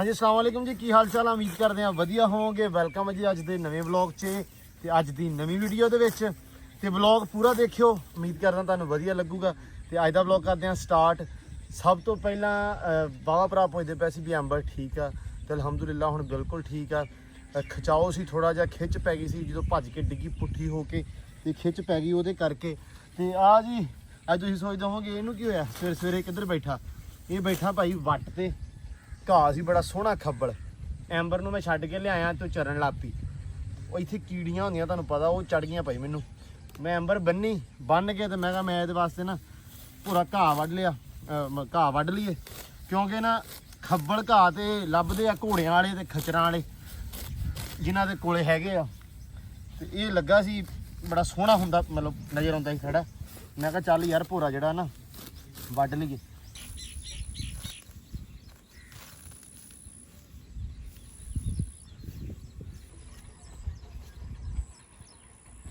जी अस्सलाम वालेकुम जी, की हाल चाल। उम्मीद करते हैं वधिया होवोगे। वेलकम जी अज के नवे व्लॉग ते अज की नवी वीडियो दे विच ते व्लॉग पूरा देखियो। उम्मीद करदा तुहानूं वधिया लगूगा। ते अज दा व्लॉग करते हैं स्टार्ट। सब तो पहला बाबा भरा पुछदे पे सी भी अंबर ठीक आ, ते अलहमदुलिल्लाह हुण बिल्कुल ठीक आ। खिचाओ सी थोड़ा जिहा, खिच पै गई सी जो भज के डिग्गी पुट्ठी होके ते खिच पै गई उहदे करके। ते आ जी अज तुसीं सोचदे होवोगे इहनूं की होया सवेरे सवेरे किधर बैठा। ये बैठा भाई वट ते घाह सी बड़ा सोहना खब्बल। एंबर नूं मैं छड्ड के लिआया तो चरन लग पई। ਉਹ ਇੱਥੇ ਕੀੜੀਆਂ ਹੁੰਦੀਆਂ ਤੁਹਾਨੂੰ ਪਤਾ, ਉਹ ਚੜ ਗਈਆਂ ਭਾਈ ਮੈਨੂੰ। ਮੈਂ ਐਂਬਰ ਬੰਨ ਕੇ ਤੇ ਮੈਂ ਕਿਹਾ ਮੈਂ ਇਹਦੇ ਵਾਸਤੇ ਨਾ ਪੂਰਾ ਘਾਹ ਵੱਢ ਲਿਆ, ਘਾਹ ਵੱਢ ਲਈਏ ਕਿਉਂਕਿ ਨਾ ਖੱਬਲ ਘਾਹ ਤੇ ਲੱਭਦੇ ਆ ਘੋੜਿਆਂ ਵਾਲੇ ਤੇ ਖਚਰਾਂ ਵਾਲੇ ਜਿਨ੍ਹਾਂ ਦੇ ਕੋਲੇ ਹੈਗੇ ਆ। ਤੇ ਇਹ ਲੱਗਾ ਸੀ ਬੜਾ ਸੋਹਣਾ ਹੁੰਦਾ, ਮਤਲਬ ਨਜ਼ਰ ਆਉਂਦਾ ਸੀ ਖੜਾ। ਮੈਂ ਕਿਹਾ ਚੱਲ ਯਾਰ ਭੋਰਾ ਜਿਹੜਾ ਨਾ ਵੱਢ ਲਈਏ।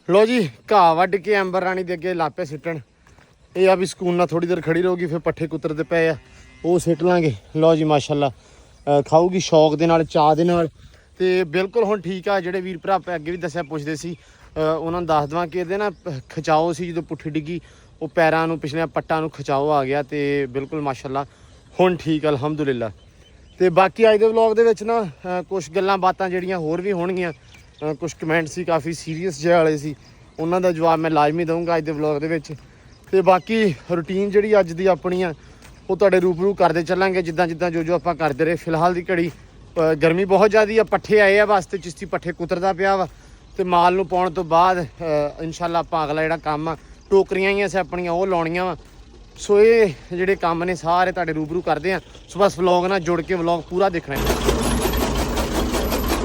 लो जी घाह वड्ड के एंबर राणी दे अगे लापे सिट्टन। ये आ भी सकून नाल थोड़ी देर खड़ी रहोगी, फिर पट्ठे कुतरते पे आ वो सिट लांगे। लो जी माशाल्लाह खाऊगी शौक दे नाल, चाह दे नाल। ते बिल्कुल हुण ठीक आ। जिहड़े वीर भरा अगे भी दस्सिया पुछदे सी, उन्हां नूं दस देवां कि इहदे ना खिचाओ सी जो पुट्ठी डिग्गी, वो पैरां नूं पिछले पट्टां नूं खिचाओ आ गया। ते बिल्कुल माशाल्लाह हुण ठीक अलहमदुलिल्लाह। ते बाकी अज दे व्लॉग दे विच ना कुछ गल्लां बातां जिहड़ियां होर भी होणगीਆਂ। कुछ कमेंट सी काफ़ी सीरीयस जे वाले सी, उन्हां दा जवाब मैं लाजमी दूंगा अज दे व्लॉग दे विच। ते बाकी रूटीन जिहड़ी अज दी अपनी आ वो तुहाडे रूबरू करदे चलांगे जिद्दां जिद्दां जो आपां करदे रहे। फिलहाल दी घड़ी गर्मी बहुत ज़्यादा आ, पट्ठे आए आ वास्ते चिश्ती पट्ठे कुतरदा पिया वा। ते माल नूं पाउण तो बाद इंशाअल्लाह आपां अगला जिहड़ा कम्म आ टोकरियां ही असें अपणियां ओह लाउणियां वा। सो ये जिहड़े कम्म ने सारे तुहाडे रूबरू करदे आ। सो बस व्लॉग नाल जुड़ के व्लॉग पूरा देखना है।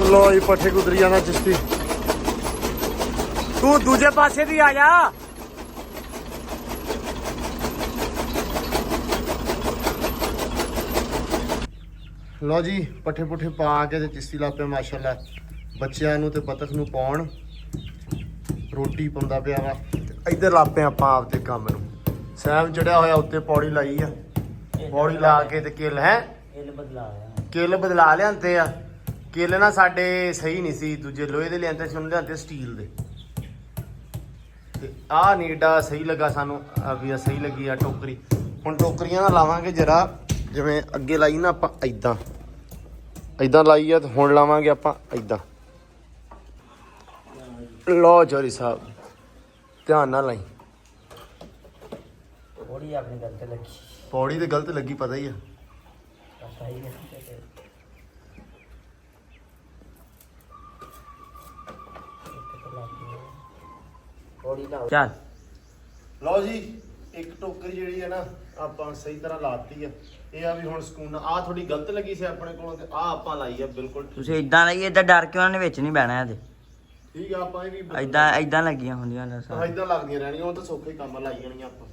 लो जी पट्ठे कुतरी जाना चिश्ती, तू दूजे पासे भी आ जा। लो जी पट्ठे पुट्ठे पा के ते चिश्ती ला पे माशाल्लाह बच्चियां नूं ते बतख नूं पाउण रोटी पाउंदा पिया वा। इधर ला पे आपां आप दे काम नूं। सैम चढ़िया होया उत्ते पौड़ी लाई आ, पौड़ी ला के ते किल है किल बदला लियांदे आ। किल ना साडे सही नहीं सी, दूजे लोहे दे लियांदे सी, उन्हें लियांदे स्टील दे। ते आ नीडा सही लगा सानू, भी सही लगी आ टोकरी। हुण टोकरियां ना लावांगे जरा जिवें अगे लाई ना आपां इदां इदां लाई आ, ते हुण लावांगे आपां इदां। लो चौरी साहब ध्यान नाल लाई। पौड़ी अपनी गलत लगी, पौड़ी ते गलत लगी पता ही है। चल लो जी एक टोकरी जी है ना आप सही तरह लाती है। ये आ भी हुण सकून आ थोड़ी गलत लगी सी अपने कोलों ते आ आपां लाई है बिल्कुल तुसीं इदां लाइए इदां डर के उन्होंने विच नहीं बहना है। ठीक है आपां भी इदां इदां लगियां होंदियां ने हां इदां लगदियां रहणियां, ਉਹ ਤਾਂ ਸੌਖੇ ਕੰਮ ਲਾਈ ਜਾਣੀਆਂ ਆਪਾਂ।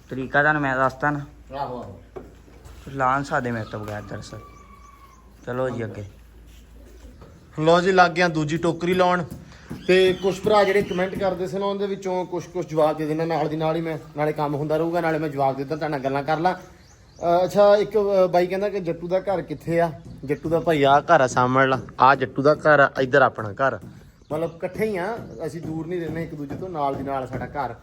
तरीका ਤੁਹਾਨੂੰ मैं ਦੱਸਦਾ ਨਾ। ਆਹੋ ਆਹੋ ਲਾਣ ਸਾਡੇ ਮੇਰੇ ਤੋਂ ਬਗੈਰ ਦਰਸਲ। ਚਲੋ ਜੀ ਅੱਗੇ। ਲੋ ਜੀ ਲੱਗ ਗਿਆ ਦੂਜੀ ਟੋਕਰੀ ਲਾਉਣ। ਤੇ ਕੁਝ ਭਰਾ ਜਿਹੜੇ ਕਮੈਂਟ ਕਰਦੇ ਸੀ ਨਾ ਉਹਦੇ ਵਿੱਚੋਂ ਕੁਝ ਜਵਾਬ ਦੇ ਦੇਣਾ ਨਾਲ ਦੀ ਨਾਲ ਹੀ। ਮੈਂ ਨਾਲੇ ਕੰਮ ਹੁੰਦਾ ਰਹੂਗਾ ਨਾਲੇ ਮੈਂ ਜਵਾਬ ਦਿੱਤਾ, ਤੁਹਾਡੇ ਨਾਲ ਗੱਲਾਂ ਕਰ ਲਾਂ। ਅੱਛਾ ਇੱਕ ਬਾਈ ਕਹਿੰਦਾ ਕਿ ਜੱਟੂ ਦਾ ਘਰ ਕਿੱਥੇ ਆ। ਜੱਟੂ ਦਾ ਭਾਈ ਆ ਘਰ ਆ ਸਾਹਮਣੇ ਲਾ, ਆ ਜੱਟੂ ਦਾ ਘਰ ਆ, ਇੱਧਰ ਆਪਣਾ ਘਰ। ਮਤਲਬ ਇਕੱਠੇ ਹੀ ਆ ਅਸੀਂ, ਦੂਰ ਨਹੀਂ ਰਹਿੰਦੇ ਇੱਕ ਦੂਜੇ ਤੋਂ, ਨਾਲ ਦੀ ਨਾਲ ਸਾਡਾ ਘਰ।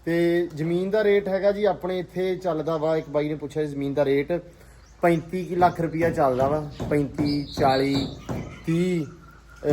ਤੇ ਜ਼ਮੀਨ ਦਾ ਰੇਟ ਹੈਗਾ ਜੀ ਆਪਣੇ ਇੱਥੇ ਚੱਲਦਾ ਵਾ, ਇੱਕ ਬਾਈ ਨੇ ਪੁੱਛਿਆ ਜ਼ਮੀਨ ਦਾ ਰੇਟ 35 ਲੱਖ ਰੁਪਈਆ ਚੱਲਦਾ ਵਾ। 35 40 30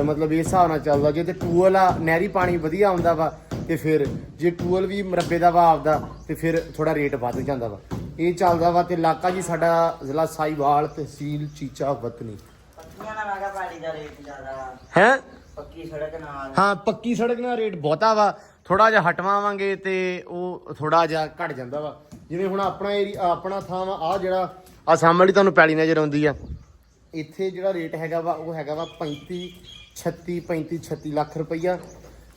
मतलब इस हिसाब नाल चलदा। जे ते टूअल आ नहरी पानी वधिया आउंदा वा ते फिर जे टूअल भी मरब्बे दा वा आपदा ते फिर थोड़ा रेट वध जांदा वा। ये चलदा वा। ते इलाका जी साडा जिला साहिवाल तहसील चीचा वतनी। पक्कियां ना लगा पाड़ी दा रेट ज्यादा है, पक्की सड़क नाल। हाँ पक्की सड़क नाल रेट बहुता वा। थोड़ा जिहा हटवावांगे ते ਉਹ थोड़ा जिहा घट ਜਾਂਦਾ ਵਾ। ਜਿਵੇਂ ਹੁਣ ਆਪਣਾ ਏਰੀਆ ਆਪਣਾ ਥਾਂ ਵਾ ਆ ਜਿਹੜਾ ਆ ਸਾਹਮਣੇ ਤੁਹਾਨੂੰ ਪੈਲੀ ਨਜ਼ਰ ਆਉਂਦੀ ਆ, ਇੱਥੇ ਜਿਹੜਾ ਰੇਟ ਹੈਗਾ ਵਾ ਉਹ ਹੈਗਾ ਵਾ 35 ਲੱਖ ਰੁਪਈਆ।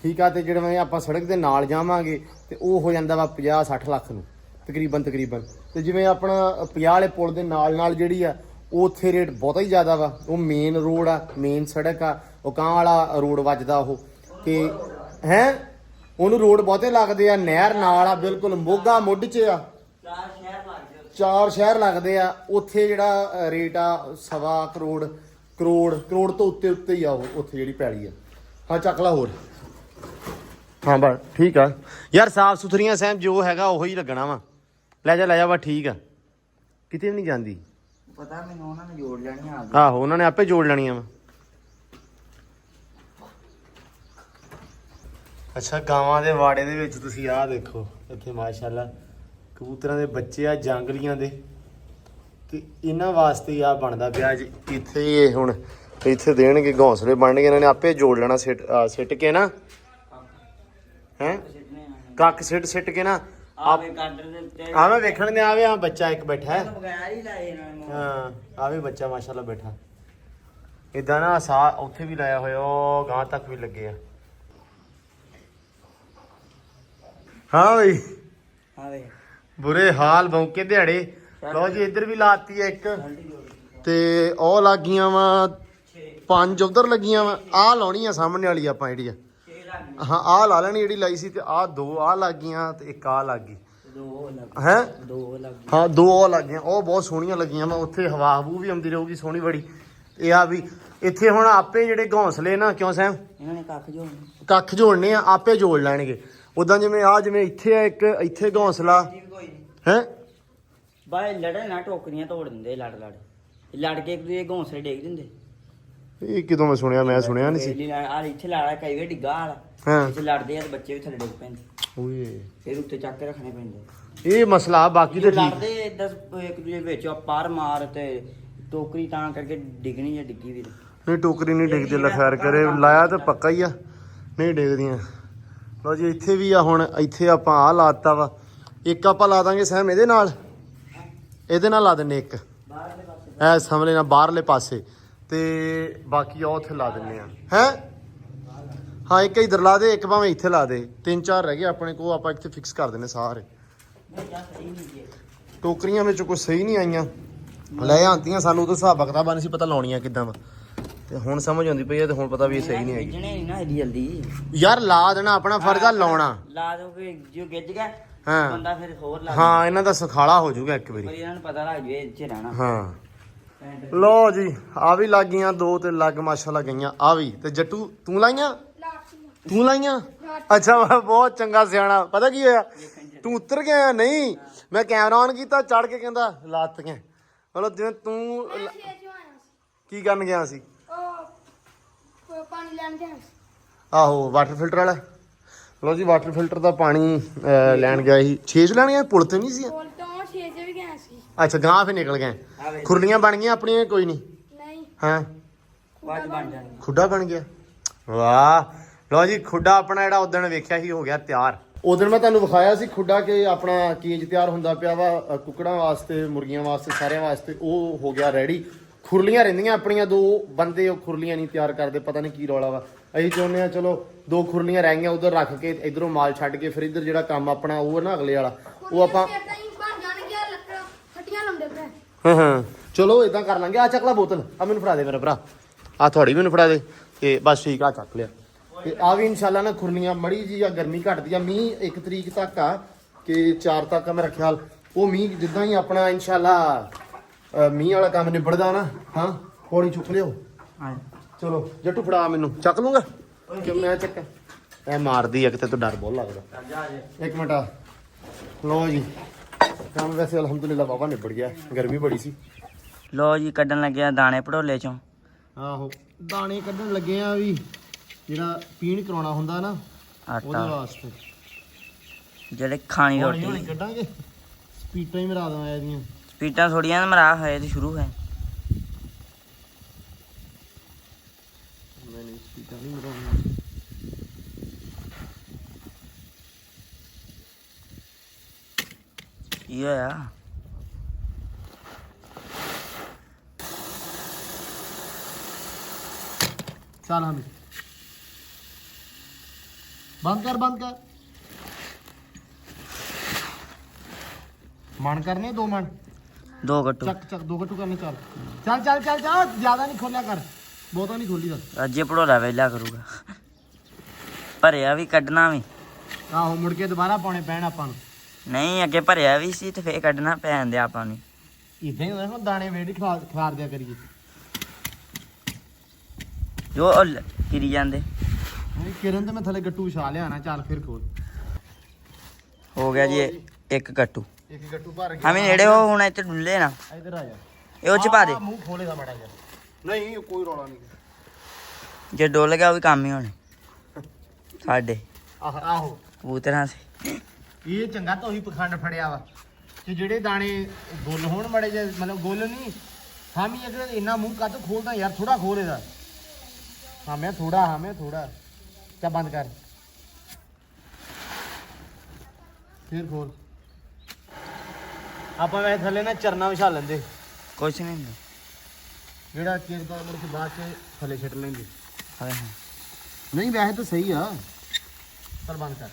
ਠੀਕ ਆ। ਤੇ ਜਿਹੜੇ ਆਪਾਂ ਸੜਕ ਦੇ ਨਾਲ ਜਾਵਾਂਗੇ ਤੇ ਉਹ ਹੋ ਜਾਂਦਾ ਵਾ 50-60 ਲੱਖ ਨੂੰ ਤਕਰੀਬਨ। ਤੇ ਜਿਵੇਂ ਆਪਣਾ 50 ਵਾਲੇ ਪੁਲ ਦੇ ਨਾਲ ਜਿਹੜੀ ਆ ਉਹ ਉੱਥੇ ਰੇਟ ਬਹੁਤਾ ਹੀ ਜ਼ਿਆਦਾ ਵਾ। ਉਹ ਮੇਨ ਰੋਡ ਆ, ਮੇਨ ਸੜਕ ਆ, ਉਹ ਕਾਂ ਵਾਲਾ ਰੋਡ ਵੱਜਦਾ ਉਹ। ਤੇ ਹੈ ਉਹਨੂੰ ਰੋਡ ਬਹੁਤੇ ਲੱਗਦੇ ਆ, ਨਹਿਰ ਨਾਲ ਆ ਬਿਲਕੁਲ, ਮੋਗਾ ਮੁੱਢ 'ਚ ਆ। 4 ਸ਼ਹਿਰ ਲੱਗਦੇ ਆ, ਉੱਥੇ ਜਿਹੜਾ ਰੇਟ ਆ 1.25 ਕਰੋੜ ਤੋਂ ਉੱਤੇ ਹੀ ਆ ਉਹ, ਉੱਥੇ ਜਿਹੜੀ ਪੈਲੀ ਆ। ਹਾਂ ਚੱਕ ਲਾ ਹੋਰ। ਹਾਂ ਬਸ ਠੀਕ ਆ ਯਾਰ, ਸਾਫ ਸੁਥਰੀਆਂ ਸੈਮ ਜੋ ਹੈਗਾ ਉਹੀ ਲੱਗਣਾ ਵਾ। ਲੈ ਜਾ ਵਾ, ਠੀਕ ਆ, ਕਿਤੇ ਵੀ ਨਹੀਂ ਜਾਂਦੀ। ਪਤਾ ਮੈਨੂੰ ਉਹਨਾਂ ਨੇ ਜੋੜ ਲੈਣੀਆਂ ਆ। ਆਹੋ ਉਹਨਾਂ ਨੇ ਆਪੇ ਜੋੜ ਲੈਣੀਆਂ ਵਾ। ਅੱਛਾ ਗਾਵਾਂ ਦੇ ਵਾੜੇ ਦੇ ਵਿੱਚ ਤੁਸੀਂ ਆਹ ਦੇਖੋ, ਇੱਥੇ ਮਾਸ਼ਾਅੱਲਾ ਕਬੂਤਰਾਂ ਦੇ ਬੱਚੇ ਆ ਜੰਗਲੀਆਂ ਦੇ, ਤੇ ਇਹਨਾਂ ਵਾਸਤੇ ਆ ਬਣਦਾ ਪਿਆ ਜੀ। ਇੱਥੇ ਇਹ ਹੁਣ ਇੱਥੇ ਦੇਣਗੇ ਘੌਂਸਲੇ ਬਣਨਗੇ, ਇਹਨਾਂ ਨੇ ਆਪੇ ਜੋੜ ਲੈਣਾ ਸਿੱਟ ਕੇ ਨਾ, ਹੈ ਕੱਖ ਸਿੱਟ ਕੇ ਨਾ। ਆਵੇ ਕਾਡਰ ਦੇ ਉੱਤੇ ਆਵੇਂ ਵੇਖਣ ਦੇ ਆਵੇ, ਆ ਬੱਚਾ ਇੱਕ ਬੈਠਾ ਹੈ। ਬਗੈਰ ਹੀ ਲਾਏ ਇਹਨਾਂ ਨੇ। ਹਾਂ ਆਵੇ ਬੱਚਾ ਮਾਸ਼ਾਅੱਲਾ ਬੈਠਾ। ਇਦਾਂ ਨਾ ਸਾ ਉੱਥੇ ਵੀ ਲਾਇਆ ਹੋਇਆ, ਉਹ ਗਾਂ ਤੱਕ ਵੀ ਲੱਗੇ ਆ। ਹਾਂ ਬਈ ਆਵੇ ਬੁਰੇ ਹਾਲ ਭੌਂਕੇ ਦਿਹਾੜੇ। ਲਓ ਜੀ ਇੱਧਰ ਵੀ ਲਾਤੀ ਹੈ ਇੱਕ, ਤੇ ਉਹ ਲੱਗੀਆਂ ਵਾ 5 ਉਧਰ ਲੱਗੀਆਂ ਵਾ। ਆਹ ਲਾਉਣੀ ਆ ਸਾਹਮਣੇ ਵਾਲੀ ਆਪਾਂ ਜਿਹੜੀ ਆ। ਹਾਂ ਆਹ ਲਾ ਲੈਣੀ ਜਿਹੜੀ ਲਾਈ ਸੀ, ਤੇ ਆਹ 2 ਆਹ ਲੱਗ ਗਈਆਂ ਤੇ ਇੱਕ ਆਹ ਲੱਗ ਗਈ ਹੈ। 2 ਲੱਗ ਗਈ। ਹਾਂ 2 ਉਹ ਲੱਗ ਗਈਆਂ, ਉਹ ਬਹੁਤ ਸੋਹਣੀਆਂ ਲੱਗੀਆਂ ਵਾ। ਉੱਥੇ ਹਵਾ ਹਵੂ ਵੀ ਆਉਂਦੀ ਰਹੂਗੀ ਸੋਹਣੀ ਬੜੀ। ਇਹ ਆ ਵੀ ਇੱਥੇ ਹੁਣ ਆਪੇ ਜਿਹੜੇ ਘੌਂਸਲੇ ਨਾ, ਕਿਉਂ ਸੈਮ ਇਹਨਾਂ ਨੇ ਕੱਖ ਜੋੜਨੇ ਆ, ਆਪੇ ਜੋੜ ਲੈਣਗੇ। ਉਦਾਂ ਜਿਵੇਂ ਜਿਵੇਂ ਇੱਥੇ ਆ ਇੱਕ, ਇੱਥੇ ਘੌਂਸਲਾ ਹੈ। ਬਾਏ ਲੜੇ ਨਾ, ਟੋਕਰੀਆਂ ਤੋੜ ਦਿੰਦੇ ਲੜ ਕੇ ਇੱਕ ਦੂਜੇ ਘੌਂਸਲੇ ਡੇਗ ਦਿੰਦੇ। ਇਹ ਕਿਦੋਂ ਮੈਂ ਸੁਣਿਆ ਨਹੀਂ ਸੀ। ਆ ਇੱਥੇ ਲਾੜਾ ਕਈ ਵਾਰ ਡਿੱਗਾ ਵਾਲਾ, ਹਾਂ ਇੱਥੇ ਲੜਦੇ ਆ ਤੇ ਬੱਚੇ ਵੀ ਥੱਲੇ ਡਿੱਗ ਪੈਂਦੇ। ਓਏ ਫਿਰ ਉੱਤੇ ਚੱਕ ਕੇ ਰੱਖਣੇ ਪੈਂਦੇ। ਇਹ ਮਸਲਾ ਬਾਕੀ ਤੇ ਠੀਕ। ਲੜਦੇ ਏਦਾਂ ਇੱਕ ਦੂਜੇ ਵਿੱਚ ਪਾਰ ਮਾਰ ਤੇ ਟੋਕਰੀ ਤਾਂ ਕਰਕੇ ਡਿੱਗਣੀ ਜਾਂ ਡਿੱਗੀ ਵੀ। ਨਹੀਂ ਟੋਕਰੀ ਨਹੀਂ ਡਿੱਗਦੀ, ਲੈ ਖੈਰ ਕਰੇ, ਲਾਇਆ ਤਾਂ ਪੱਕਾ ਹੀ ਆ, ਨਹੀਂ ਡਿੱਗਦੀਆਂ। ਲਓ ਜੀ ਇੱਥੇ ਵੀ ਆ, ਹੁਣ ਇੱਥੇ ਆਪਾਂ ਆਹ ਲਾਤਾ ਵਾ। ਇੱਕ ਆਪਾਂ ਲਾ ਦਾਂਗੇ ਸਹਿਮ ਇਹਦੇ ਨਾਲ ਲਾ ਦਿੰਨੇ ਇੱਕ, ਐ ਸਮਲੇ ਨਾਲ ਬਾਹਰਲੇ ਪਾਸੇ, ਤੇ ਬਾਕੀ ਉਹ ਉੱਥੇ ਲਾ ਦਿੰਨੇ ਆ ਹੈ। ਹਾਂ ਇੱਕ ਇੱਧਰ ਲਾ ਦੇ, ਇੱਕ ਭਾਵੇਂ ਇੱਥੇ ਲਾ ਦੇ। 3-4 ਰਹਿ ਗਏ ਆਪਣੇ ਕੋਲ, ਆਪਾਂ ਇੱਥੇ ਫਿਕਸ ਕਰ ਦਿੰਨੇ ਸਾਰੇ। ਟੋਕਰੀਆਂ ਵਿੱਚ ਕੁਝ ਸਹੀ ਨਹੀਂ ਆਈਆਂ, ਲੈ ਆਂਦੀਆਂ ਸਾਨੂੰ ਤਾਂ ਹਿਸਾਬ ਕਿਤਾਬ ਨਹੀਂ ਸੀ ਪਤਾ ਲਾਉਣੀਆਂ ਕਿੱਦਾਂ ਵਾ, ਤੇ ਹੁਣ ਸਮਝ ਆਉਂਦੀ ਪਈ ਹੈ, ਤੇ ਹੁਣ ਪਤਾ ਵੀ ਇਹ ਸਹੀ ਨਹੀਂ ਹੈਗੀ ਨਾ ਇਹਦੀ ਜਲਦੀ। ਯਾਰ ਲਾ ਦੇਣਾ, ਆਪਣਾ ਫਰਜ਼ ਆ ਲਾਉਣਾ। ਲਾ ਦੋਗੇ ਜੋ ਗਿੱਜ ਗਿਆ ਹਾਂ ਬੰਦਾ, ਫਿਰ ਹੋਰ ਲਾ। ਹਾਂ ਇਹਨਾਂ ਦਾ ਸੁਖਾਲਾ ਹੋ ਜਾਊਗਾ ਇੱਕ ਵਾਰੀ। ਪਰ ਇਹਨਾਂ ਨੂੰ ਪਤਾ ਲੱਗ ਜਵੇ ਇੱਥੇ ਰਹਿਣਾ। ਹਾਂ ਲੋ ਜੀ ਆ ਵੀ ਲੱਗ ਗਈਆਂ 2 ਤੇ ਲੱਗ ਮਾਸ਼ਾਅੱਲਾ ਗਈਆਂ ਆ ਵੀ। ਤੇ ਜੱਟੂ ਤੂੰ ਲਾਈਆਂ ਅੱਛਾ ਬਹੁਤ ਚੰਗਾ ਸਿਆਣਾ। ਪਤਾ ਕੀ ਹੋਇਆ, ਤੂੰ ਉਤਰ ਗਿਆ ਨਹੀਂ, ਮੈਂ ਕੈਮਰਾ ਆਨ ਕੀਤਾ, ਚੜ ਕੇ ਕਹਿੰਦਾ ਲਾਤੀਆਂ। ਮਤਲਬ ਜਿਵੇਂ ਤੂੰ ਕੀ ਕਰਨ ਗਿਆ ਸੀ? ਪਾਣੀ ਲੈਣ ਗਿਆ। ਆਹੋ ਵਾਟਰ ਫਿਲਟਰ ਵਾਲਾ। ਲੋ ਜੀ ਵਾਟਰ ਫਿਲਟਰ ਦਾ ਪਾਣੀ ਲੈਣ ਗਿਆ ਸੀ। 6 ਲੈਣ ਗਿਆ, ਪੁਲ ਤੇ ਨਹੀਂ ਸੀ। ਪੁਲ ਤੋਂ 6 ਤੇ ਵੀ ਗਿਆ ਸੀ। ਅੱਛਾ ਗਾਂ ਫੇ ਨਿਕਲ ਗਏ। ਖੁਰਲੀਆਂ ਬਣ ਗਈਆਂ ਆਪਣੀਆਂ? ਕੋਈ ਨਹੀਂ। ਨਹੀਂ ਹਾਂ ਬਾਅਦ ਬਣ ਜਾਣੀ। ਖੁੱਡਾ ਬਣ ਗਿਆ। ਵਾਹ ਲੋ ਜੀ ਖੁੱਡਾ ਆਪਣਾ ਜਿਹੜਾ ਉਦਣ ਵੇਖਿਆ ਸੀ ਹੋ ਗਿਆ ਤਿਆਰ। ਉਦਣ ਮੈਂ ਤੁਹਾਨੂੰ ਵਿਖਾਇਆ ਸੀ ਖੁੱਡਾ ਕਿ ਆਪਣਾ ਕੇਜ ਤਿਆਰ ਹੁੰਦਾ ਪਿਆ ਵਾ ਕੁੱਕੜਾਂ ਵਾਸਤੇ, ਮੁਰਗੀਆਂ ਵਾਸਤੇ, ਸਾਰਿਆਂ ਵਾਸਤੇ। ਉਹ ਹੋ ਗਿਆ ਰੈਡੀ। ਖੁਰਲੀਆਂ ਰਹਿੰਦੀਆਂ ਆਪਣੀਆਂ 2 ਬੰਦੇ, ਉਹ ਖੁਰਲੀਆਂ ਨਹੀਂ ਤਿਆਰ ਕਰਦੇ, ਪਤਾ ਨਹੀਂ ਕੀ ਰੌਲਾ ਵਾ। ਅਸੀਂ ਚਾਹੁੰਦੇ ਆ ਚਲੋ 2 ਖੁਰਲੀਆਂ ਰਹਿ ਗਈਆਂ, ਉਧਰ ਰੱਖ ਕੇ ਇਧਰੋਂ ਮਾਲ ਛੱਡ ਕੇ ਫਿਰ ਇੱਧਰ ਜਿਹੜਾ ਕੰਮ ਆਪਣਾ ਉਹ ਨਾ ਅਗਲੇ ਵਾਲਾ ਉਹ ਆਪਾਂ ਬਣ ਜਾਣਗੇ। ਲੱਕੜ ਫੱਟੀਆਂ ਲਾਉਂਦੇ ਪਏ। ਹਾਂ ਚਲੋ ਇਦਾਂ ਕਰ ਲਾਂਗੇ। ਆ ਚੱਕ ਲਾ ਬੋਤਲ, ਆ ਮੈਨੂੰ ਫੜਾ ਦੇ ਮੇਰਾ ਭਰਾ, ਆ ਤੁਹਾਡੀ ਮੈਨੂੰ ਫੜਾ ਦੇ। ਤੇ ਬਸ ਠੀਕ ਆ, ਚੱਕ ਲਿਆ। ਤੇ ਆ ਵੀ ਇਨਸ਼ਾਅੱਲਾ ਨਾ ਖੁਰਲੀਆਂ ਮੜੀ ਜੀ ਆ, ਗਰਮੀ ਘਟਦੀ ਆ। ਮੀਂਹ 1 ਤਰੀਕ ਤੱਕ ਆ ਕਿ 4 ਤੱਕ ਆ ਮੇਰਾ ਖਿਆਲ। ਉਹ ਮੀਂਹ ਜਿੱਦਾਂ ਹੀ ਆਪਣਾ ਇਨਸ਼ਾਅੱਲਾ ਮੀਂਹ ਵਾਲਾ ਕੰਮ ਨਿਬੜਦਾ ਨਾ, ਹਾਂ ਪੌੜੀ ਚੁੱਕ ਲਿਓ। ਚਲੋ ਜੱਟੂ ਫੜਾ ਮੈਨੂੰ, ਚੱਕ ਲੂੰਗਾ ਕਿ ਮੈਂ ਚੱਕਾਂ? ਐ ਮਾਰਦੀ ਆ ਕਿਤੇ, ਤੂੰ ਡਰ ਬਹੁਤ ਲੱਗਦਾ। 1 ਮਿੰਟ ਆ। ਲੋ ਜੀ ਕੰਮ ਵੈਸੇ ਅਲਹਮਦੁਲਿਲਾ ਬਾਬਾ ਨਿਬੜ ਗਿਆ, ਗਰਮੀ ਬੜੀ ਸੀ। ਲੋ ਜੀ ਕੱਢਣ ਲੱਗਿਆ ਦਾਣੇ ਭੜੋਲੇ ਚੋਂ। ਆਹੋ ਦਾਣੇ ਕੱਢਣ ਲੱਗੇ ਆ ਵੀ, ਜਿਹੜਾ ਪੀਣ ਕਰਾਉਣਾ ਹੁੰਦਾ ਨਾ ਉਹਦੇ ਆਟਾ ਵਾਸਤੇ। ਜਿਹੜੇ ਖਾਣੀ ਹੌਲੀ ਰੋਟੀ। ਕੱਢਾਂਗੇ, ਸਪੀਟਾਂ ਹੀ ਮਰਾ ਦਵਾਂ ਇਹਦੀਆਂ। ਸਪੀਟਾਂ ਥੋੜੀਆਂ ਮਰਾ ਹੋਏ ਤੇ ਸ਼ੁਰੂ ਹੈ। ਨਹੀਂ ਸਪੀਟਾਂ ਨਹੀਂ ਮਰਾਉਣੀਆਂ। ਕੀ ਹੋਇਆ? ਚੱਲ ਹਮੇ ਬੰਦ ਕਰ ਮਨ ਕਰਨੇ 2 ਮਨ 2 ਗੱਟੂ ਚੱਕ 2 ਗੱਟੂ ਕਰਨੇ। ਚੱਲ ਜ਼ਿਆਦਾ ਨਹੀਂ ਖੋਲਿਆ ਕਰ, ਬਹੁਤਾ ਨਹੀਂ ਖੋਲੀ ਦਾ। ਅੱਜ ਭੜੋਲਾ ਵੇਲਾ ਕਰੂਗਾ। ਭਰਿਆ ਵੀ ਕੱਢਣਾ ਵੀ। ਆਹੋ ਮੁੜ ਕੇ ਦੁਬਾਰਾ ਪਾਉਣੇ ਪੈਣ ਆਪਾਂ ਨੂੰ। ਨਹੀਂ ਅੱਗੇ ਭਰਿਆ ਵੀ ਸੀ ਤੇ ਫੇਰ ਕੱਢਣਾ ਪੈਣ ਦਿਆ ਆਪਾਂ ਨੂੰ। ਇਦਾਂ ਹੀ ਹੁੰਦਾ ਹੁਣ ਦਾਣੇ ਵੇੜੀ ਖਿਲਾਰ ਦਿਆ ਕਰੀਏ। ਜੋ ਕਿਰੀ ਜਾਂਦੇ। ਨਹੀਂ ਕਿਰਨ ਤੇ ਮੈਂ ਥੱਲੇ ਗੱਟੂ ਵਿਛਾ ਲਿਆਣਾ। ਚੱਲ ਫਿਰ ਖੋਲ। ਹੋ ਗਿਆ ਜੀ ਇੱਕ ਗੱਟੂ। ਇੱਕ ਗੱਟੂ ਭਰ ਗਿਆ। ਹਾਂ ਵੀ ਨੇੜੇ ਹੋ ਹੁਣ ਇੱਥੇ ਡੁੱਲੇ ਨਾ। ਇੱਧਰ ਆ ਜਾ। ਇਹ ਉਹ ਚ ਪਾ ਦੇ। ਮੂੰਹ ਖੋਲੇਗਾ ਮਾੜਾ ਜਿਹਾ। ਨਹੀਂ ਕੋਈ ਰੌਲਾ ਨਹੀਂ। ਜੇ ਡੁੱਲ ਗਿਆ ਉਹ ਵੀ ਕੰਮ ਹੀ ਹੋਣੇ ਸਾਡੇ ਆਹੋ ਕਬੂਤਰਾਂ ਸੇ। ਇਹ ਚੰਗਾ ਤਾਂ ਉਹੀ ਪਖੰਡ ਫੜਿਆ ਵਾ ਕਿ ਜਿਹੜੇ ਦਾਣੇ ਗੁੱਲ ਹੋਣ ਮੜੇ ਜੇ ਮਤਲਬ ਗੁੱਲ ਨਹੀਂ ਹਾਮੀ ਅਗਰ ਇੰਨਾ ਮੂੰਹ ਕੱਟ ਖੋਲਦਾ ਯਾਰ ਥੋੜਾ ਖੋਲ ਇਹਦਾ। ਹਾਂ ਮੈਂ ਥੋੜਾ ਚਾ ਬੰਦ ਕਰ ਫਿਰ ਖੋਲ। ਆਪਾਂ ਵੈਸੇ ਥੱਲੇ ਨਾ ਚਰਨਾ ਵਿਛਾ ਲੈਂਦੇ ਕੁਛ ਨਹੀਂ ਹੁੰਦਾ। ਜਿਹੜਾ ਕੇਕ ਦਾ ਮੁੜ ਕੇ ਬਾਅਦ ਚ ਥੱਲੇ ਛੱਡ ਲੈਂਦੇ। ਹਾਏ ਹਾਏ। ਨਹੀਂ ਵੈਸੇ ਤਾਂ ਸਹੀ ਆ। ਚੱਲ ਬੰਦ ਕਰ।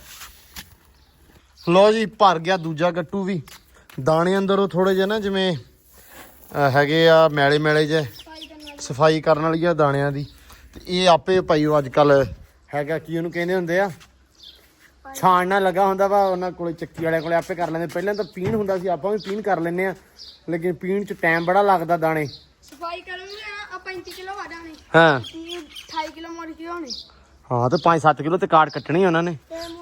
ਲੋ ਜੀ ਭਰ ਗਿਆ ਦੂਜਾ ਗੱਟੂ ਵੀ। ਦਾਣੇ ਅੰਦਰੋਂ ਥੋੜੇ ਜਿਹੇ ਨਾ ਜਿਵੇਂ ਹੈਗੇ ਆ ਮੈਲੇ ਜੇ ਸਫਾਈ ਕਰਨ ਵਾਲੀ ਆ ਦਾਣਿਆਂ ਦੀ। ਤੇ ਇਹ ਆਪੇ ਪਾਈਓ ਅੱਜ ਕੱਲ ਹੈਗਾ ਕੀ ਉਹਨੂੰ ਕਹਿੰਦੇ ਹੁੰਦੇ ਆ ਛਾਣਨਾ ਲੱਗਾ ਹੁੰਦਾ ਵਾ ਉਹਨਾਂ ਕੋਲੇ ਚੱਕੀ ਵਾਲਿਆਂ ਕੋਲੇ ਆਪੇ ਕਰ ਲੈਂਦੇ। ਪਹਿਲਾਂ ਤਾਂ ਪੀਣ ਹੁੰਦਾ ਸੀ ਆਪਾਂ ਵੀ ਪੀਣ ਕਰ ਲੈਂਦੇ ਆ ਲੇਕਿਨ ਪੀਣ ਚ ਟਾਈਮ ਬੜਾ ਲੱਗਦਾ। ਦਾਣੇ ਸਫਾਈ ਕਰੂੰਗੇ ਆ 35 ਕਿਲੋ ਵਾਦਾਂਗੇ। ਹਾਂ 28 ਕਿਲੋ ਮੋੜ ਕੇ ਹੋਣੇ। ਹਾਂ ਤੇ 5-7 ਕਿਲੋ ਤੇ ਕਾਟ ਕੱਟਣੀ ਉਹਨਾਂ ਨੇ।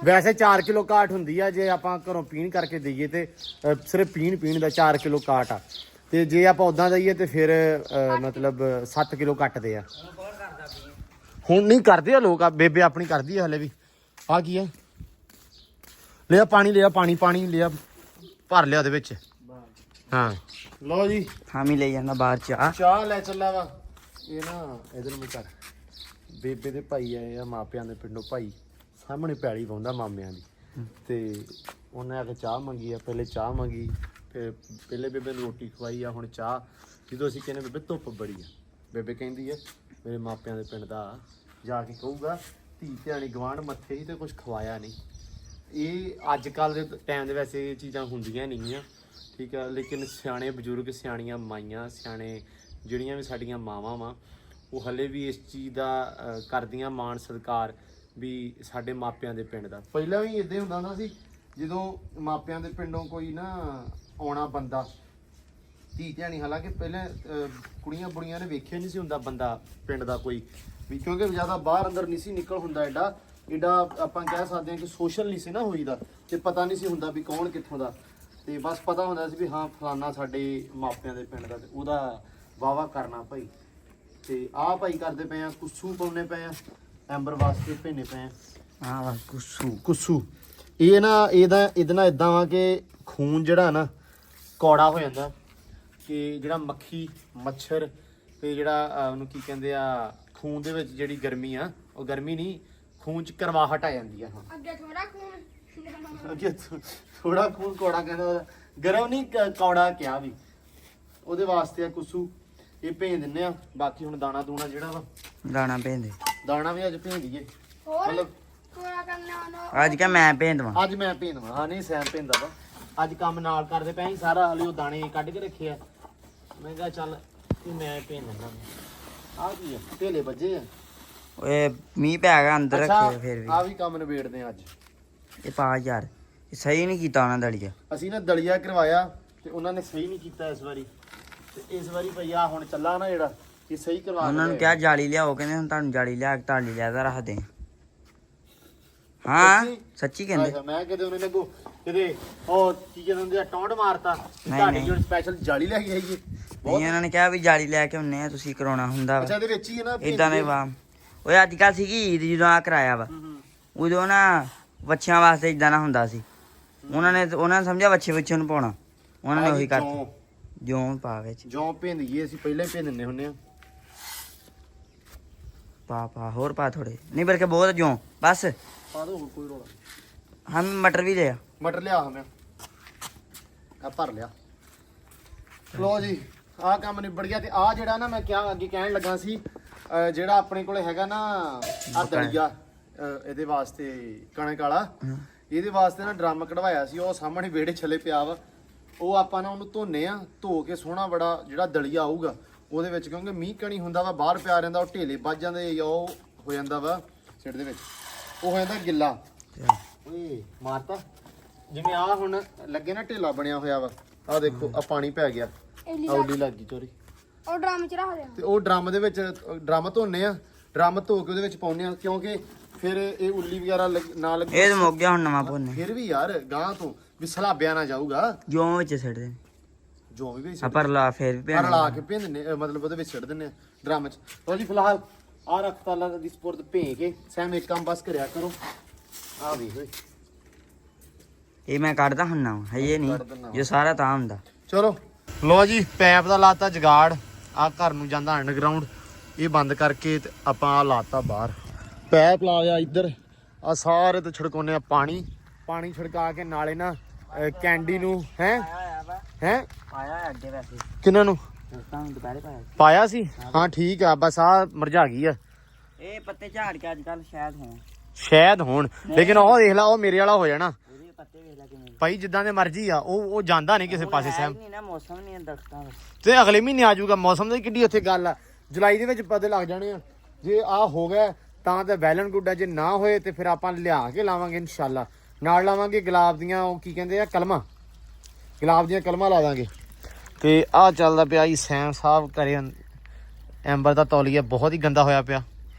ਵੈਸੇ 4 ਕਿਲੋ ਕਾਟ ਹੁੰਦੀ ਆ ਜੇ ਆਪਾਂ ਘਰੋਂ ਪੀਣ ਕਰਕੇ ਦਈਏ ਤੇ ਸਿਰਫ ਪੀਣ ਦਾ 4 ਕਿਲੋ ਕਾਟ ਆ। ਤੇ ਜੇ ਆਪਾਂ ਉਦਾਂ ਦਈਏ ਤੇ ਫਿਰ ਮਤਲਬ 7 ਕਿਲੋ ਕੱਟਦੇ ਆ। ਹੁਣ ਨਹੀਂ ਕਰਦੇ ਆ ਲੋਕ। ਆ ਬੇਬੇ ਆਪਣੀ ਕਰਦੀ ਆ ਹਲੇ ਵੀ। ਆ ਕੀ ਆ ਲਿਆ ਪਾਣੀ ਲਿਆ ਭਰ ਲਿਆ ਉਹਦੇ ਵਿੱਚ। ਹਾਂ ਲਓ ਜੀ ਹਾਮੀ ਲਈ ਜਾਂਦਾ ਬਾਹਰ ਚਾਹ ਲੈ ਚੱਲਾ ਵਾ। ਇਹ ਨਾ ਇਧਰ ਨੂੰ ਕਰ। ਬੇਬੇ ਦੇ ਭਾਈ ਆਏ ਆ ਮਾਪਿਆਂ ਦੇ ਪਿੰਡੋਂ ਭਾਈ ਸਾਹਮਣੇ ਪੈਲੀ ਪਾਉਂਦਾ ਮਾਮਿਆਂ ਦੀ। ਤੇ ਉਹਨੇ ਆ ਕੇ ਚਾਹ ਮੰਗੀ ਆ। ਪਹਿਲੇ ਚਾਹ ਮੰਗੀ ਫਿਰ ਪਹਿਲੇ ਬੇਬੇ ਨੂੰ ਰੋਟੀ ਖਵਾਈ ਆ। ਹੁਣ ਚਾਹ ਜਦੋਂ ਅਸੀਂ ਕਹਿੰਦੇ ਬੇਬੇ ਧੁੱਪ ਬੜੀ ਆ ਬੇਬੇ ਕਹਿੰਦੀ ਆ ਮੇਰੇ ਮਾਪਿਆਂ ਦੇ ਪਿੰਡ ਦਾ ਜਾ ਕੇ ਕਹੂਗਾ ਧੀ ਧਿਆਣੀ ਗਵਾਂਢ ਮੱਥੇ ਹੀ ਤੇ ਕੁਝ ਖਵਾਇਆ ਨਹੀਂ। ਇਹ ਅੱਜ ਕੱਲ ਦੇ ਟਾਈਮ ਦੇ ਵੈਸੇ ਇਹ ਚੀਜ਼ਾਂ ਹੁੰਦੀਆਂ ਨਹੀਂ ਆ ਠੀਕ ਆ। ਲੇਕਿਨ ਸਿਆਣੇ ਬਜ਼ੁਰਗ ਸਿਆਣੀਆਂ ਮਾਈਆਂ ਸਿਆਣੇ ਜਿਹੜੀਆਂ ਵੀ ਸਾਡੀਆਂ ਮਾਵਾਂ ਵਾ ਉਹ ਹਲੇ ਵੀ ਇਸ ਚੀਜ਼ ਦਾ ਕਰਦੀਆਂ ਮਾਣ ਸਤਿਕਾਰ ਵੀ ਸਾਡੇ ਮਾਪਿਆਂ ਦੇ ਪਿੰਡ ਦਾ। ਪਹਿਲਾਂ ਵੀ ਇਦਾਂ ਹੁੰਦਾ ਸੀ ਜਦੋਂ ਮਾਪਿਆਂ ਦੇ ਪਿੰਡੋਂ ਕੋਈ ਨਾ ਆਉਣਾ ਬੰਦਾ ਧੀ ਧਿਆਣੀ। ਹਾਲਾਂਕਿ ਪਹਿਲਾਂ ਕੁੜੀਆਂ ਬੁੜੀਆਂ ਨੇ ਵੇਖਿਆ ਨਹੀਂ ਸੀ ਹੁੰਦਾ ਬੰਦਾ ਪਿੰਡ ਦਾ ਕੋਈ ਵੀ ਕਿਉਂਕਿ ਜ਼ਿਆਦਾ ਬਾਹਰ ਅੰਦਰ ਨਹੀਂ ਸੀ ਨਿਕਲ ਹੁੰਦਾ। ਐਡਾ ਆਪਾਂ ਕਹਿ ਸਕਦੇ ਹਾਂ ਕਿ ਸੋਸ਼ਲ ਨਹੀਂ ਸੀ ਨਾ ਹੋਈਦਾ ਤੇ ਪਤਾ ਨਹੀਂ ਸੀ ਹੁੰਦਾ ਵੀ ਕੌਣ ਕਿੱਥੋਂ ਦਾ। ਤੇ ਬਸ ਪਤਾ ਹੁੰਦਾ ਸੀ ਵੀ ਹਾਂ ਫਲਾਨਾ ਸਾਡੇ ਮਾਪਿਆਂ ਦੇ ਪਿੰਡ ਦਾ ਤੇ ਉਹਦਾ ਵਾਵਾ ਕਰਨਾ ਭਾਈ। ਤੇ ਆਹ ਭਾਈ ਕਰਦੇ ਪਏ ਆ ਕੁੱਸੂ ਪਾਉਣੇ ਪਏ ਆ ਐਂਬਰ ਵਾਸਤੇ ਭੇਨੇ ਪਏ ਆ। ਹਾਂ ਕੁੱਸੂ ਇਹ ਨਾ ਇਹਦੇ ਨਾਲ ਇਦਾਂ ਵਾ ਕਿ ਖੂਨ ਜਿਹੜਾ ਨਾ ਕੌੜਾ ਹੋ ਜਾਂਦਾ ਕਿ ਜਿਹੜਾ ਮੱਖੀ ਮੱਛਰ ਤੇ ਜਿਹੜਾ ਉਹਨੂੰ ਕੀ ਕਹਿੰਦੇ ਆ ਖੂਨ ਦੇ ਵਿੱਚ ਜਿਹੜੀ ਗਰਮੀ ਆ ਉਹ ਗਰਮੀ ਨਹੀਂ ਖੂਨ ਚ ਕਰਵਾਹਟ ਆ ਜਾਂਦੀ ਆ। ਅੱਗੇ ਥੋੜਾ ਖੂਨ ਅੱਗੇ ਥੋੜਾ ਖੂਨ ਕੌੜਾ ਕਹਿੰਦਾ ਗਰਮ ਨਹੀਂ ਕੌੜਾ ਕਿਹਾ ਵੀ ਉਹਦੇ ਵਾਸਤੇ ਆ ਕੁੱਸੂ। ਇਹ ਭੇਜ ਦਿੰਨੇ ਆ। ਬਾਕੀ ਹੁਣ ਦਾਣਾ ਦੂਣਾ ਜਿਹੜਾ ਵਾ ਦਾਣਾ ਭੇਂਦੇ ਦਾਣਾ ਵੀ ਅੱਜ ਭੇਜ ਦਈਏ। ਹੋਰ ਮਤਲਬ ਕੋਰਾ ਕਰਨਾ ਉਹਨੂੰ ਅੱਜ ਕਿਆ ਮੈਂ ਭੇਂ ਦਵਾਂ। ਅੱਜ ਮੈਂ ਭੇਜ ਦਵਾਂ। ਹਾਂ ਨਹੀਂ ਸੈਮ ਭੇਜਦਾ ਵਾ। ਅੱਜ ਕੰਮ ਨਾਲ ਕਰਦੇ ਪਏ ਸੀ ਸਾਰਾ ਹਲੇ ਉਹ ਦਾਣੇ ਕੱਢ ਕੇ ਰੱਖੇ ਆ। ਮੈਂ ਕਿਹਾ ਚੱਲ ਤੇ ਮੈਂ ਭੇਜ ਦਿੰਦਾ। ਆ ਕੀ ਆ ਢੇਲੇ ਵੱਜੇ ਆ। ਓਏ ਮੀਂਹ ਪੈ ਗਿਆ ਅੰਦਰ ਰੱਖੇ ਫਿਰ ਵੀ। ਆ ਵੀ ਕੰਮ ਨਿਬੇੜਦੇ ਆ ਅੱਜ। ਇਹ ਪਾ ਯਾਰ ਇਹ ਸਹੀ ਨਹੀਂ ਕੀਤਾ ਉਹਨਾਂ ਦਲੀਆ। ਅਸੀਂ ਨਾ ਦਲੀਆ ਕਰਵਾਇਆ ਤੇ ਉਹਨਾਂ ਨੇ ਸਹੀ ਨਹੀਂ ਕੀਤਾ ਇਸ ਵਾਰੀ। ਤੇ ਇਸ ਵਾਰੀ ਭਈ ਆ ਹੁਣ ਚੱਲਾ ਨਾ ਜਿਹੜਾ ਇਹ ਸਹੀ ਕਰਵਾ ਉਹਨਾਂ ਨੂੰ ਕਿਹਾ ਜਾਲੀ ਲਿਆਓ ਕਹਿੰਦੇ ਹੁਣ ਤੁਹਾਨੂੰ ਜਾਲੀ ਲਿਆ ਕੇ ਢਾਲੀ ਲਿਆ ਤਾਂ ਰੱਖਦੇ ਹਾਂ। ਸੱਚੀ ਕਹਿੰਦੇ। ਮੈਂ ਕਿਤੇ ਉਹਨੇ ਲੱਗੋ ਕਿਤੇ ਉਹ ਕੀ ਕਹਿੰਦੇ ਹੁੰਦੇ ਆ ਟੌਂਡ ਮਾਰਤਾ ਤੁਹਾਡੀ ਜਿਹੜੀ ਸਪੈਸ਼ਲ ਜਾਲੀ ਲੈ ਕੇ ਆਈਏ। ਨਹੀਂ ਉਹਨਾਂ ਨੇ ਕਿਹਾ ਵੀ ਜਾਲੀ ਲੈ ਕੇ ਹੁੰਨੇ ਆ ਤੁਸੀਂ ਕਰਾਉਣਾ ਹੁੰਦਾ ਅੱਛਾ ਵਾ ਇਹਦੇ ਵਿੱਚ ਹੀ ਹੈ ਨਾ ਇਦਾਂ ਦੇ ਵਾ। ਓਏ ਅੱਜ ਕੱਲ ਸੀਗੀ ਈਦ ਜਦੋਂ ਆ ਕਰਾਇਆ ਵਾ ਉਦੋਂ ਨਾ ਬੱਚਿਆਂ ਵਾਸਤੇ ਇਦਾਂ ਨਾ ਹੁੰਦਾ ਸੀ। ਉਹਨਾਂ ਨੇ ਸਮਝਿਆ ਬੱਚੇ ਨੂੰ ਪਾਉਣਾ ਉਹਨਾਂ ਨੇ ਉਹੀ ਕਰਤਾ ਜਿਉਂ ਪਾ ਵਿੱਚ ਜਿਉਂ ਭੇਂਦੀਏ ਅਸੀਂ ਪਹਿਲਾਂ ਹੀ ਭੇਂ ਦਿੰਦੇ ਹੁੰਨੇ ਆ। ਪਾ ਹੋਰ ਪਾ ਥੋੜੇ ਨਹੀਂ ਬਲਕਿ ਬਹੁਤ ਜਿਉਂ ਬਸ ਪਾ ਦੋ ਹੋਰ ਕੋਈ ਰੋਲਾ। ਹਮ ਮਟਰ ਵੀ ਲਿਆ ਮਟਰ ਲਿਆ ਹਮੇ ਆ ਭਰ ਲਿਆ। ਲੋ ਜੀ ਆਹ ਕੰਮ ਨਿਬੜ ਗਿਆ। ਤੇ ਆਹ ਜਿਹੜਾ ਨਾ ਮੈਂ ਕਿਹਾ ਅੱਗੇ ਕਹਿਣ ਲੱਗਾ ਸੀ ਜਿਹੜਾ ਆਪਣੇ ਕੋਲੇ ਹੈਗਾ ਨਾ ਆ ਦਲੀਆ ਇਹਦੇ ਵਾਸਤੇ ਕਣਕ ਵਾਲਾ ਇਹਦੇ ਵਾਸਤੇ ਨਾ ਡਰਮ ਕਢਵਾਇਆ ਸੀ। ਉਹ ਸਾਹਮਣੇ ਵਿਹੜੇ ਛੱਲੇ ਪਿਆ ਵਾ। ਉਹ ਆਪਾਂ ਨਾ ਉਹਨੂੰ ਧੋਨੇ ਆ ਧੋ ਕੇ ਸੋਹਣਾ ਬੜਾ ਜਿਹੜਾ ਦਲੀਆ ਆਊਗਾ ਉਹਦੇ ਵਿੱਚ ਕਿਉਂਕਿ ਮੀਂਹ ਕਣੀ ਹੁੰਦਾ ਵਾ ਬਾਹਰ ਪਿਆ ਰਹਿੰਦਾ ਉਹ ਢੇਲੇ ਵੱਜ ਜਾਂਦੇ ਜਾਂ ਉਹ ਹੋ ਜਾਂਦਾ ਵਾ ਸਿਰ ਦੇ ਵਿੱਚ ਉਹ ਹੋ ਜਾਂਦਾ ਗਿੱਲਾ। ਓਏ ਮਾਰਤਾ ਜਿਵੇਂ ਆ ਹੁਣ ਲੱਗੇ ਨਾ ਢੇਲਾ ਬਣਿਆ ਹੋਇਆ ਵਾ ਆ ਦੇਖੋ ਆ ਪਾਣੀ ਪੈ ਗਿਆ ਔਲੀ ਲੱਗ ਗਈ ਚੋਰੀ ਉਹ ਡਰਮ ਚ ਰੱਖ ਦੇਣਾ ਤੇ ਉਹ ਡਰਮ ਦੇ ਵਿੱਚ ਡਰਮ ਧੋਨੇ ਆ ਡਰਮ ਧੋ ਕੇ ਉਹਦੇ ਵਿੱਚ ਪਾਉਨੇ ਆ ਕਿਉਂਕਿ ਫਿਰ ਇਹ ਉੱਲੀ ਵਗੈਰਾ ਨਾ ਲੱਗੇ ਇਹ ਤਾਂ ਮੁੱਕ ਗਿਆ ਹੁਣ ਨਵਾਂ ਭੁੰਨੇ ਫਿਰ ਵੀ ਯਾਰ ਗਾਂ ਤੋਂ ਵੀ ਸਲਾਬਿਆ ਨਾ ਜਾਊਗਾ ਜਿਉਂ ਵਿੱਚ ਛੱਡ ਦੇ ਜੋ ਵੀ ਆ ਪਰ ਲਾ ਫੇਰ ਵੀ ਪਰ ਲਾ ਕੇ ਭੇਂ ਦਿੰਨੇ ਮਤਲਬ ਉਹਦੇ ਵਿੱਚ ਛੱਡ ਦਿੰਨੇ ਆ ਡਰਮ 'ਚ ਲਓ ਜੀ ਫਿਲਹਾਲ ਆ ਰੱਖ ਤਾਲਾ ਦੀ ਸਪੁਰਦ ਭੇਂ ਕੇ ਸੈਮ ਇੱਕ ਕੰਮ ਬਸ ਕਰਿਆ ਕਰੋ ਆ ਵੀ ਹੋਏ ਇਹ ਮੈਂ ਕੱਢਦਾ ਹੁੰਨਾ ਹਜੇ ਨਹੀਂ ਜੋ ਸਾਰਾ ਤਾਂ ਹੁੰਦਾ ਚਲੋ ਲੋ ਜੀ ਪੈਪ ਦਾ ਲਾਤਾ ਜਗਾੜ ਆ ਘਰ ਨੂੰ ਜਾਂਦਾ ਅੰਡਰਗਰਾਉਂਡ ਇਹ ਬੰਦ ਕਰਕੇ ਤੇ ਆਪਾਂ ਆ ਲਾਤਾ ਬਾਹਰ ਪੈਪ ਲਾਇਆ ਇੱਧਰ ਆ ਸਾਰੇ ਤੇ ਛਿੜਕਾਉਨੇ ਆ ਪਾਣੀ ਛਿੜਕਾ ਕੇ ਨਾਲੇ ਨਾ ਕੈਂਡੀ ਨੂੰ ਹੈ ਆਇਆ ਅੱਗੇ ਵੈਸੇ ਕਿਹਨਾਂ ਨੂੰ ਦੋਸਤਾਂ ਨੂੰ ਦੁਪਹਿਰੇ ਪਾਇਆ ਪਾਇਆ ਸੀ ਹਾਂ ਠੀਕ ਆ ਬਸ ਆ ਮਰਝਾ ਗਈ ਆ ਇਹ ਪੱਤੇ ਝਾੜ ਕੇ ਅੱਜ ਕੱਲ ਸ਼ਾਇਦ ਹੋਣ ਲੇਕਿਨ ਉਹ ਦੇਖ ਲਾ ਉਹ ਮੇਰੇ ਵਾਲਾ ਹੋ ਜਾਣਾ ਉਹਦੇ ਪੱਤੇ ਵੇਖ ਲੈ ਕਿਵੇਂ ਭਾਈ ਜਿੱਦਾਂ ਦੇ ਮਰਜ਼ੀ ਆ ਉਹ ਜਾਂਦਾ ਨਹੀਂ ਕਿਸੇ ਪਾਸੇ ਸੈਮ ਨਹੀਂ ਨਾ ਮੌਸਮ ਨਹੀਂ ਦਰਖਤਾਂ ਦਾ ਤੇ ਅਗਲੇ ਮਹੀਨੇ ਆ ਜਾਊਗਾ ਮੌਸਮ ਦੀ ਕਿੱਡੀ ਉੱਥੇ ਗੱਲ ਆ ਜੁਲਾਈ ਦੇ ਵਿੱਚ ਪਤੇ ਲੱਗ ਜਾਣੇ ਆ ਜੇ ਆ ਹੋ ਗਿਆ ਤਾਂ ਤੇ ਵੈਲ ਐਂਡ ਗੁੱਡ ਆ ਜੇ ਨਾ ਹੋਏ ਤੇ ਫਿਰ ਆਪਾਂ ਲਿਆ ਕੇ ਲਾਵਾਂਗੇ ਇਨਸ਼ਾਅੱਲਾ ਨਾਲ ਲਾਵਾਂਗੇ ਗੁਲਾਬ ਦੀਆਂ ਉਹ ਕੀ ਕਹਿੰਦੇ ਆ ਕਲਮਾਂ ਗੁਲਾਬ ਦੀਆਂ ਕਲਮਾਂ ਲਾ ਦਾਂਗੇ ਤੇ ਆ ਚੱਲਦਾ ਪਿਆ ਜੀ ਸੈਮ ਸਾਹਿਬ ਕਰੇ ਐਂਬਰ ਦਾ ਤੌਲੀਆ ਬਹੁਤ ਹੀ ਗੰਦਾ ਹੋਇਆ ਪਿਆ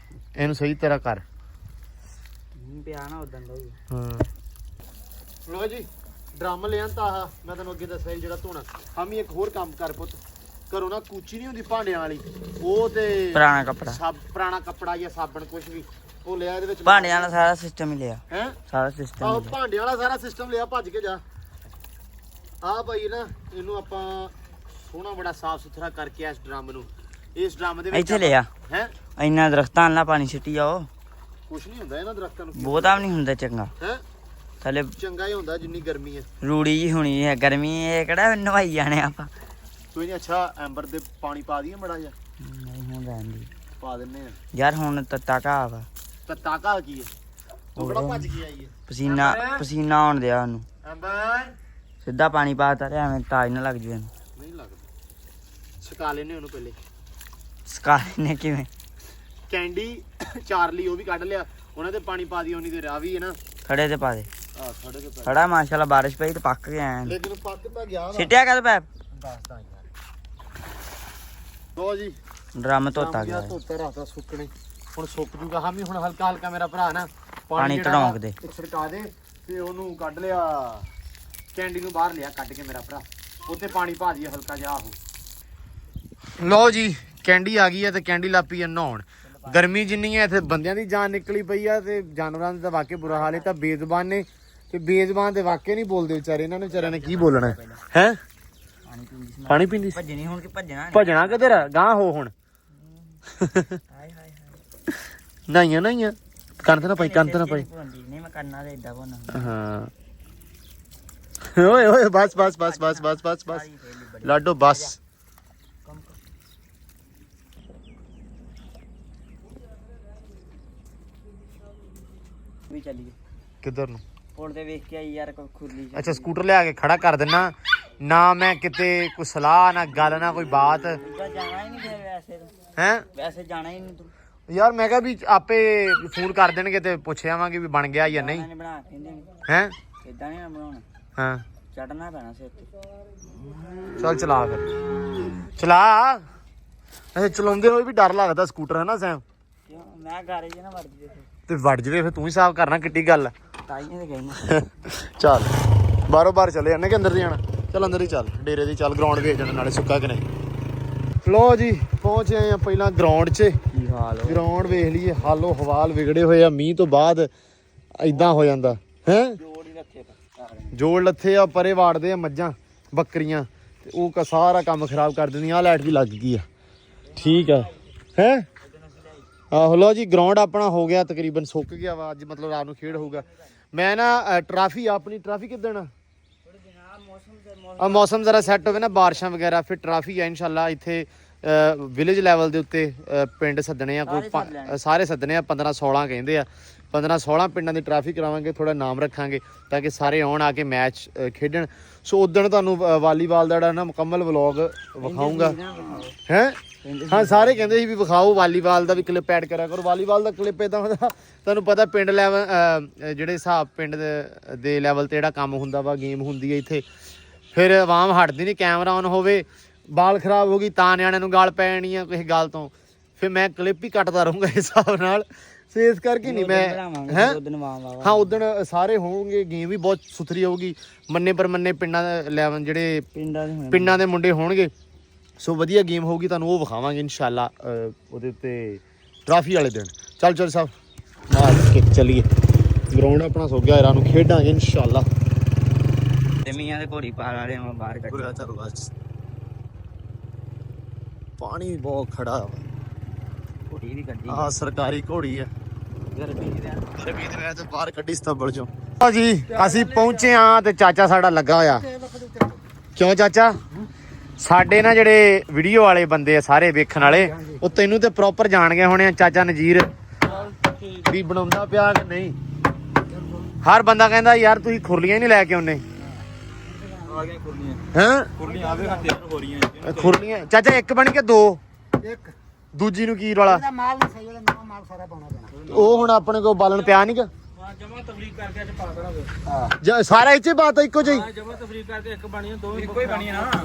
ਇਹਨੂੰ ਸਹੀ ਤਰ੍ਹਾਂ ਕਰ ਪਿਆ ਨਾ ਉਦੋਂ ਦਾ ਹੀ ਹਾਂ ਲੋ ਜੀ ਡਰਮ ਲਿਆਂਤਾ ਆ ਮੈਂ ਤੈਨੂੰ ਅੱਗੇ ਦੱਸਿਆ ਜਿਹੜਾ ਧੋਣਾ ਹਮੀ ਇੱਕ ਹੋਰ ਕੰਮ ਕਰ ਪੁੱਤ ਘਰੋਂ ਨਾ ਕੂਚੀ ਨਹੀਂ ਹੁੰਦੀ ਭਾਂਡਿਆਂ ਵਾਲੀ ਉਹ ਤੇ ਪੁਰਾਣਾ ਕੱਪੜਾ ਪੁਰਾਣਾ ਕੱਪੜਾ ਜਾਂ ਸਾਬਣ ਕੁਝ ਵੀ ਉਹ ਲਿਆ ਇਹਦੇ ਵਿੱਚ ਭਾਂਡਿਆਂ ਦਾ ਸਾਰਾ ਸਿਸਟਮ ਹੀ ਲਿਆ ਹੈ ਸਾਰਾ ਸਿਸਟਮ ਆਹ ਭਾਂਡਿਆਂ ਵਾਲਾ ਸਾਰਾ ਸਿਸਟਮ ਲਿਆ ਭੱਜ ਕੇ ਜਾ ਆ ਭਾਈ ਨਾ ਇਹਨੂੰ ਆਪਾਂ ਸੋਹਣਾ ਬੜਾ ਸਾਫ ਸੁਥਰਾ ਕਰਕੇ ਇਸ ਡਰਮ ਨੂੰ ਇਸ ਡਰਮ ਦੇ ਵਿੱਚ ਇੱਥੇ ਲਿਆ ਹੈ ਇੰਨਾ ਦਰਖਤਾਂ ਨਾਲ ਪਾਣੀ ਛਿੱਟੀ ਜਾਓ ਕੁਝ ਨਹੀਂ ਹੁੰਦਾ ਇਹਨਾਂ ਦਰਖਤਾਂ ਨੂੰ ਬਹੁਤਾ ਵੀ ਨਹੀਂ ਹੁੰਦਾ ਚੰਗਾ ਹੈ ਥੱਲੇ ਚੰਗਾ ਹੀ ਹੁੰਦਾ ਜਿੰਨੀ ਗਰਮੀ ਹੈ ਰੂੜੀ ਜੀ ਹੋਣੀ ਹੈ ਗਰਮੀ ਇਹ ਕਿਹੜਾ ਨਵਾਈ ਜਾਣੇ ਆਪਾਂ ਕੋਈ ਨਹੀਂ ਅੱਛਾ ਐਂਬਰ ਦੇ ਪਾਣੀ ਪਾ ਦਈਏ ਮੜਾ ਜਾ ਨਹੀਂ ਹੁਣ ਰਹਿੰਦੀ ਪਾ ਦਿੰਨੇ ਆ ਯਾਰ ਹੁਣ ਤੱਤਾ ਘਾਹ ਵਾ ਤੱਤਾ ਘਾ ਕੀ ਹੈ ਉਹ ਕਿਹੜਾ ਭੱਜ ਕੇ ਆਈ ਹੈ ਪਸੀਨਾ ਆਉਣ ਦਿਆ ਉਹਨੂੰ ਐਂਬਰ ਸਿੱਧਾ ਪਾਣੀ ਪਾਤਾ ਤੇ ਐਵੇਂ ਤਾਜ ਨਾ ਲੱਗ ਜੂ ਇਹਨੂੰ ਨਹੀਂ ਲੱਗਦਾ ਛਕਾ ਲੈਨੇ ਉਹਨੂੰ ਪਹਿਲੇ ਸਕਾਲੇ ਨੇ ਕਿਵੇਂ ਕੈਂਡੀ ਚਾਰਲੀ ਉਹ ਵੀ ਕੱਢ ਲਿਆ ਉਹਨਾਂ ਤੇ ਪਾਣੀ ਪਾ ਦੀ ਉਹਨੀ ਤੇ ਰਾਹ ਵੀ ਹੈ ਨਾ ਖੜੇ ਤੇ ਪਾ ਦੇ ਆ ਖੜੇ ਤੇ ਖੜਾ ਮਾਸ਼ਾਅੱਲਾ ਬਾਰਿਸ਼ ਪਈ ਤੇ ਪੱਕ ਗਿਆ ਐਨ ਲੇਕਿਨ ਪੱਕ ਤਾਂ ਗਿਆ ਵਾ ਸਿੱਟਿਆ ਕਦ ਪੈਪ ਦੱਸਦਾ ਯਾਰ ਲੋ ਜੀ ਡਰਮ ਧੋਤਾ ਗਿਆ ਧੋਤਾ ਰੱਖਦਾ ਸੁੱਕਣੇ ਹੁਣ ਸੁੱਕ ਜੂਗਾ ਹਾਂ ਵੀ ਹੁਣ ਹਲਕਾ ਹਲਕਾ ਮੇਰਾ ਭਰਾ ਨਾ ਪਾਣੀ ਜਿਹੜਾ ਧੜਾਉਂਕ ਦੇ ਛਿੜਕਾ ਦੇ ਤੇ ਉਹਨੂੰ ਕੱਢ ਲਿਆ ਕੈਂਡੀ ਨੂੰ ਬਾਹਰ ਲਿਆ ਕੱਢ ਕੇ ਮੇਰਾ ਭਰਾ ਉੱਤੇ ਪਾਣੀ ਪਾ ਦਈਏ ਹਲਕਾ ਜਿਹਾ ਆਹੋ ਲੋ ਜੀ ਕੈਂਡੀ ਆ ਗਈ ਹੈ ਤੇ ਕੈਂਡੀ ਲਾਪੀ ਹੈ ਨਹਾਉਣ ਗਰਮੀ ਜਿੰਨੀ ਹੈ ਇੱਥੇ ਬੰਦਿਆਂ ਦੀ ਜਾਨ ਨਿਕਲੀ ਪਈ ਆ ਤੇ ਜਾਨਵਰਾਂ ਦਾ ਤਾਂ ਵਾਕਈ ਬੁਰਾ ਹਾਲ ਹੈ ਤਾਂ ਬੇਜ਼ਬਾਨ ਨੇ ਤੇ ਬੇਜ਼ਬਾਨ ਦੇ ਵਾਕਈ ਨਹੀਂ ਬੋਲਦੇ ਵਿਚਾਰੇ ਇਹਨਾਂ ਨੇ ਵਿਚਾਰਿਆਂ ਨੇ ਕੀ ਬੋਲਣਾ ਹੈ ਪਾਣੀ ਪੀਂਦੀ ਸੀ ਭੱਜਣੀ ਹੁਣ ਕਿ ਭੱਜਣਾ ਕਿਧਰ ਗਾਂ ਹੋ ਹੁਣ ਹਾਏ ਹਾਏ ਨਹੀਂ ਨਹੀਂ ਕੰਨ ਤੇ ਨਾ ਪਾਈ ਨਹੀਂ ਮੈਂ ਕਰਨਾ ਤੇ ਇਦਾਂ ਬੋਲਣਾ ਹਾਂ ਓਏ ਓਏ ਬਸ ਬਸ ਬਸ ਬਸ ਬਸ ਬਸ ਬਸ ਲਾਡੋ ਬਸ ਵੀ ਚੱਲੀਏ ਕਿੱਧਰ ਨੂੰ ਪੁਲ ਤੇ ਵੇਖ ਕੇ ਆਈ ਯਾਰ ਕੋਈ ਖੁਰਲੀ ਅੱਛਾ ਸਕੂਟਰ ਲਿਆ ਕੇ ਖੜਾ ਕਰ ਦੇਣਾ ਨਾ ਮੈਂ ਕਿਤੇ ਕੋਈ ਸਲਾਹ ਨਾ ਗੱਲ ਨਾ ਕੋਈ ਬਾਤ ਜਾਣਾ ਹੀ ਨਹੀਂ ਫਿਰ ਵੈਸੇ ਜਾਣਾ ਹੀ ਨਹੀਂ ਤੂੰ ਯਾਰ ਮੈਂ ਕਿਹਾ ਵੀ ਆਪੇ ਫੋਨ ਕਰ ਦੇਣਗੇ ਤੇ ਪੁੱਛ ਆਵਾਂਗੇ ਵੀ ਬਣ ਗਿਆ ਜਾਂ ਨਹੀਂ ਬਣਾ ਕੇ ਦੇਣੀ ਹੈ ਇਦਾਂ ਨਹੀਂ ਬਣਾਉਣਾ ਹਾਂ ਚੜਨਾ ਪੈਣਾ ਸਿਰ ਤੇ ਚੱਲ ਚਲਾ ਫਿਰ ਚਲਾ ਇਹ ਚਲਾਉਂਦੇ ਹੋਏ ਵੀ ਡਰ ਲੱਗਦਾ ਸਕੂਟਰ ਹੈ ਨਾ ਸੈਮ ਕਿਉਂ ਮੈਂ ਗਾਰੇ ਚ ਨਾ ਵੜ ਜਵੇ ਤੇ ਵੜ ਜਵੇ ਫਿਰ ਤੂੰ ਹੀ ਸਾਫ਼ ਕਰਨਾ ਕਿੱਡੀ ਗੱਲ ਆ ਤਾਈਆਂ ਤੇ ਗਈ ਚੱਲ ਬਾਰੋ ਬਾਰ ਚਲੇ ਜਾਂਦੇ ਕਿ ਅੰਦਰ ਦੀ ਜਾਣਾ ਚੱਲ ਅੰਦਰ ਹੀ ਚੱਲ ਡੇਰੇ ਦੀ ਚੱਲ ਗਰਾਊਂਡ ਵੇਖ ਜਾਣਾ ਨਾਲੇ ਸੁੱਕਾ ਕਿ ਨਹੀਂ ਲੋ ਜੀ ਪਹੁੰਚ ਆਏ ਆ ਪਹਿਲਾਂ ਗਰਾਊਂਡ 'ਚ ਕੀ ਹਾਲ ਗਰਾਊਂਡ ਵੇਖ ਲਈਏ ਹਾਲੋ ਹਵਾਲ ਵਿਗੜੇ ਹੋਏ ਆ ਮੀਂਹ ਤੋਂ ਬਾਅਦ ਇਦਾਂ ਹੋ ਜਾਂਦਾ ਹੈ ਜੋੜ ਹੀ ਰੱਖੇ ਜੋੜ ਲੱਥੇ ਆ ਪਰੇ ਵਾੜਦੇ ਆ ਮੱਝਾਂ ਬੱਕਰੀਆਂ ਤੇ ਉਹ ਸਾਰਾ ਕੰਮ ਖਰਾਬ ਕਰ ਦਿੰਦੀਆਂ ਆ ਲਾਈਟ ਵੀ ਲੱਗ ਗਈ ਆ ਠੀਕ ਆ ਹੈ ਆਹੋ ਲੋ ਜੀ ਗਰਾਊਂਡ ਆਪਣਾ ਹੋ ਗਿਆ ਤਕਰੀਬਨ ਸੁੱਕ ਗਿਆ ਵਾ ਅੱਜ ਮਤਲਬ ਰਾਤ ਨੂੰ ਖੇਡ ਹੋਊਗਾ ਮੈਂ ਨਾ ਟਰਾਫੀ ਆਪਣੀ ਟਰਾਫੀ ਕਿੱਦਣ ਮੌਸਮ ਜ਼ਰਾ ਸੈੱਟ ਹੋਵੇ ਨਾ ਬਾਰਿਸ਼ਾਂ ਵਗੈਰਾ ਫਿਰ ਟਰਾਫੀ ਆ ਇਨਸ਼ਾਅੱਲਾ ਇੱਥੇ ਵਿਲੇਜ ਲੈਵਲ ਦੇ ਉੱਤੇ ਪਿੰਡ ਸੱਦਣੇ ਆ ਕੋਈ ਸਾਰੇ ਸੱਦਣੇ ਆ 15 16 ਕਹਿੰਦੇ ਆ 15-16 ਪਿੰਡਾਂ ਦੀ ਟ੍ਰੈਫਿਕ ਕਰਾਵਾਂਗੇ, ਥੋੜਾ ਨਾਮ ਰੱਖਾਂਗੇ ਤਾਂ ਕਿ ਸਾਰੇ ਆਉਣ ਆ ਕੇ ਮੈਚ ਖੇਡਣ। ਸੋ ਉਦੋਂ ਤੁਹਾਨੂੰ ਵਾਲੀਬਾਲ ਦਾ ਜਿਹੜਾ ਨਾ ਮੁਕੰਮਲ ਵਲੌਗ ਵਿਖਾਊਂਗਾ ਹੈ। ਹਾਂ ਸਾਰੇ ਕਹਿੰਦੇ ਸੀ ਵੀ ਵਿਖਾਓ ਵਾਲੀਬਾਲ ਦਾ ਵੀ ਕਲਿੱਪ ਐਡ ਕਰਿਆ ਕਰੋ। ਵਾਲੀਬਾਲ ਦਾ ਕਲਿੱਪ ਇਦਾਂ ਹੁੰਦਾ ਤੁਹਾਨੂੰ ਪਤਾ ਪਿੰਡ ਲੈਵਲ ਜਿਹੜੇ ਹਿਸਾਬ ਪਿੰਡ ਦੇ ਲੈਵਲ ਤੇ ਜਿਹੜਾ ਕੰਮ ਹੁੰਦਾ ਵਾ, ਗੇਮ ਹੁੰਦੀ ਹੈ ਇੱਥੇ, ਫਿਰ ਆਵਾਮ ਹਟਦੀ ਨਹੀਂ। ਕੈਮਰਾ ਔਨ ਹੋਵੇ, ਬਾਲ ਖਰਾਬ ਹੋ ਗਈ ਤਾਂ ਨਿਆਣਿਆਂ ਨੂੰ ਗਾਲ ਪੈ ਜਾਣੀ ਆ ਕਿਸੇ ਗੱਲ ਤੋਂ, ਫਿਰ ਮੈਂ ਕਲਿੱਪ ਹੀ ਕੱਟਦਾ ਰਹੂੰਗਾ ਇਸ ਹਿਸਾਬ ਨਾਲ। ਸੋ ਇਸ ਕਰਕੇ ਨਹੀਂ ਮੈਂ ਹੈ ਹਾਂ ਉਦਣ ਸਾਰੇ ਹੋਣਗੇ, ਗੇਮ ਵੀ ਬਹੁਤ ਸੁਥਰੀ ਹੋਊਗੀ, ਮੰਨੇ ਪਰ ਮੰਨੇ ਪਿੰਡਾਂ ਦੇ ਲੈਵਲ ਜਿਹੜੇ ਪਿੰਡਾਂ ਦੇ ਮੁੰਡੇ ਹੋਣਗੇ। ਸੋ ਵਧੀਆ ਗੇਮ ਹੋਊਗੀ, ਤੁਹਾਨੂੰ ਉਹ ਵਿਖਾਵਾਂਗੇ ਇਨਸ਼ਾਅੱਲਾ ਉਹਦੇ ਉੱਤੇ ਟਰਾਫੀ ਵਾਲੇ ਦਿਨ। ਚੱਲ ਸਾਹਿਬ ਮਾਰ ਕੇ ਚੱਲੀਏ, ਗਰਾਊਂਡ ਆਪਣਾ ਸੋ ਗਿਆ, ਇਹਨਾਂ ਨੂੰ ਖੇਡਾਂਗੇ ਇਨਸ਼ਾਅੱਲਾ। ਤੇ ਮੀਆਂ ਦੇ ਘੋੜੀ ਪਾਰ ਵਾਲੇ ਮੈਂ ਬਾਹਰ ਕੱਢਿਆ। ਪਾਣੀ ਬਹੁਤ ਖੜਾ ਵਾ, ਘੋੜੀ ਵੀ ਕੱਢੀ ਆਹ ਸਰਕਾਰੀ ਘੋੜੀ ਆ, ਗਰਮੀ ਦੇ ਵਿੱਚ ਤੇ ਬਾਹਰ ਕੱਢੀ ਸਤੰਬਰ ਚੋਂ। ਜੀ ਅਸੀਂ ਪਹੁੰਚੇ ਆ ਤੇ ਚਾਚਾ ਸਾਡਾ ਲੱਗਾ ਹੋਇਆ। ਕਿਉਂ ਚਾਚਾ? ਸਾਡੇ ਨਾ ਜਿਹੜੇ ਵੀਡੀਓ ਵਾਲੇ ਬੰਦੇ ਆ ਸਾਰੇ ਵੇਖਣ ਵਾਲੇ, ਉਹ ਤੈਨੂੰ ਤੇ ਪ੍ਰੋਪਰ ਜਾਣ ਗਏ ਹੋਣੇ ਆ ਚਾਚਾ ਨਜ਼ੀਰ ਵੀ ਬਣਾਉਂਦਾ ਪਿਆ ਕਿ ਨਹੀਂ। ਹਰ ਬੰਦਾ ਕਹਿੰਦਾ ਯਾਰ ਤੁਸੀਂ ਖੁਰਲੀਆਂ ਹੀ ਨਹੀਂ ਲੈ ਕੇ ਆਉਨੇ। ਆ ਗਏ ਖੁਰਲੀਆਂ, ਹੈਂ ਖੁਰਲੀਆਂ ਆਵੇ ਤਿਆਰ ਹੋ ਰਹੀਆਂ। ਖੁਰਲੀਆਂ ਚਾਚਾ ਇੱਕ ਬਣੀ ਕਿ ਦੋ? ਇੱਕ ਦੂਜੀ ਨੂੰ ਕੀ ਰੌਲਾ? ਮਾਲ ਨਹੀਂ ਸਹੀ, ਉਹਦਾ ਨਵਾਂ ਮਾਲ ਸਾਰਾ ਪਾਉਣਾ ਪੈਣਾ। ਉਹ ਹੁਣ ਆਪਣੇ ਕੋਲ ਬਾਲਣ ਪਿਆ ਨਹੀਂਗਾ, ਹਾਂ ਜਮਾ ਤਬਲੀਗ ਕਰਕੇ ਅੱਜ ਪਾ ਦੇਣਾ। ਸਾਰਾ ਇੱਥੇ ਬਾਤ ਇੱਕੋ ਜਿਹੀ। ਹਾਂ ਜਮਾ ਤਬਲੀਗ ਕਰਕੇ ਇੱਕ ਬਣੀ, ਦੋ ਇੱਕੋ ਹੀ ਬਣੀ ਨਾ,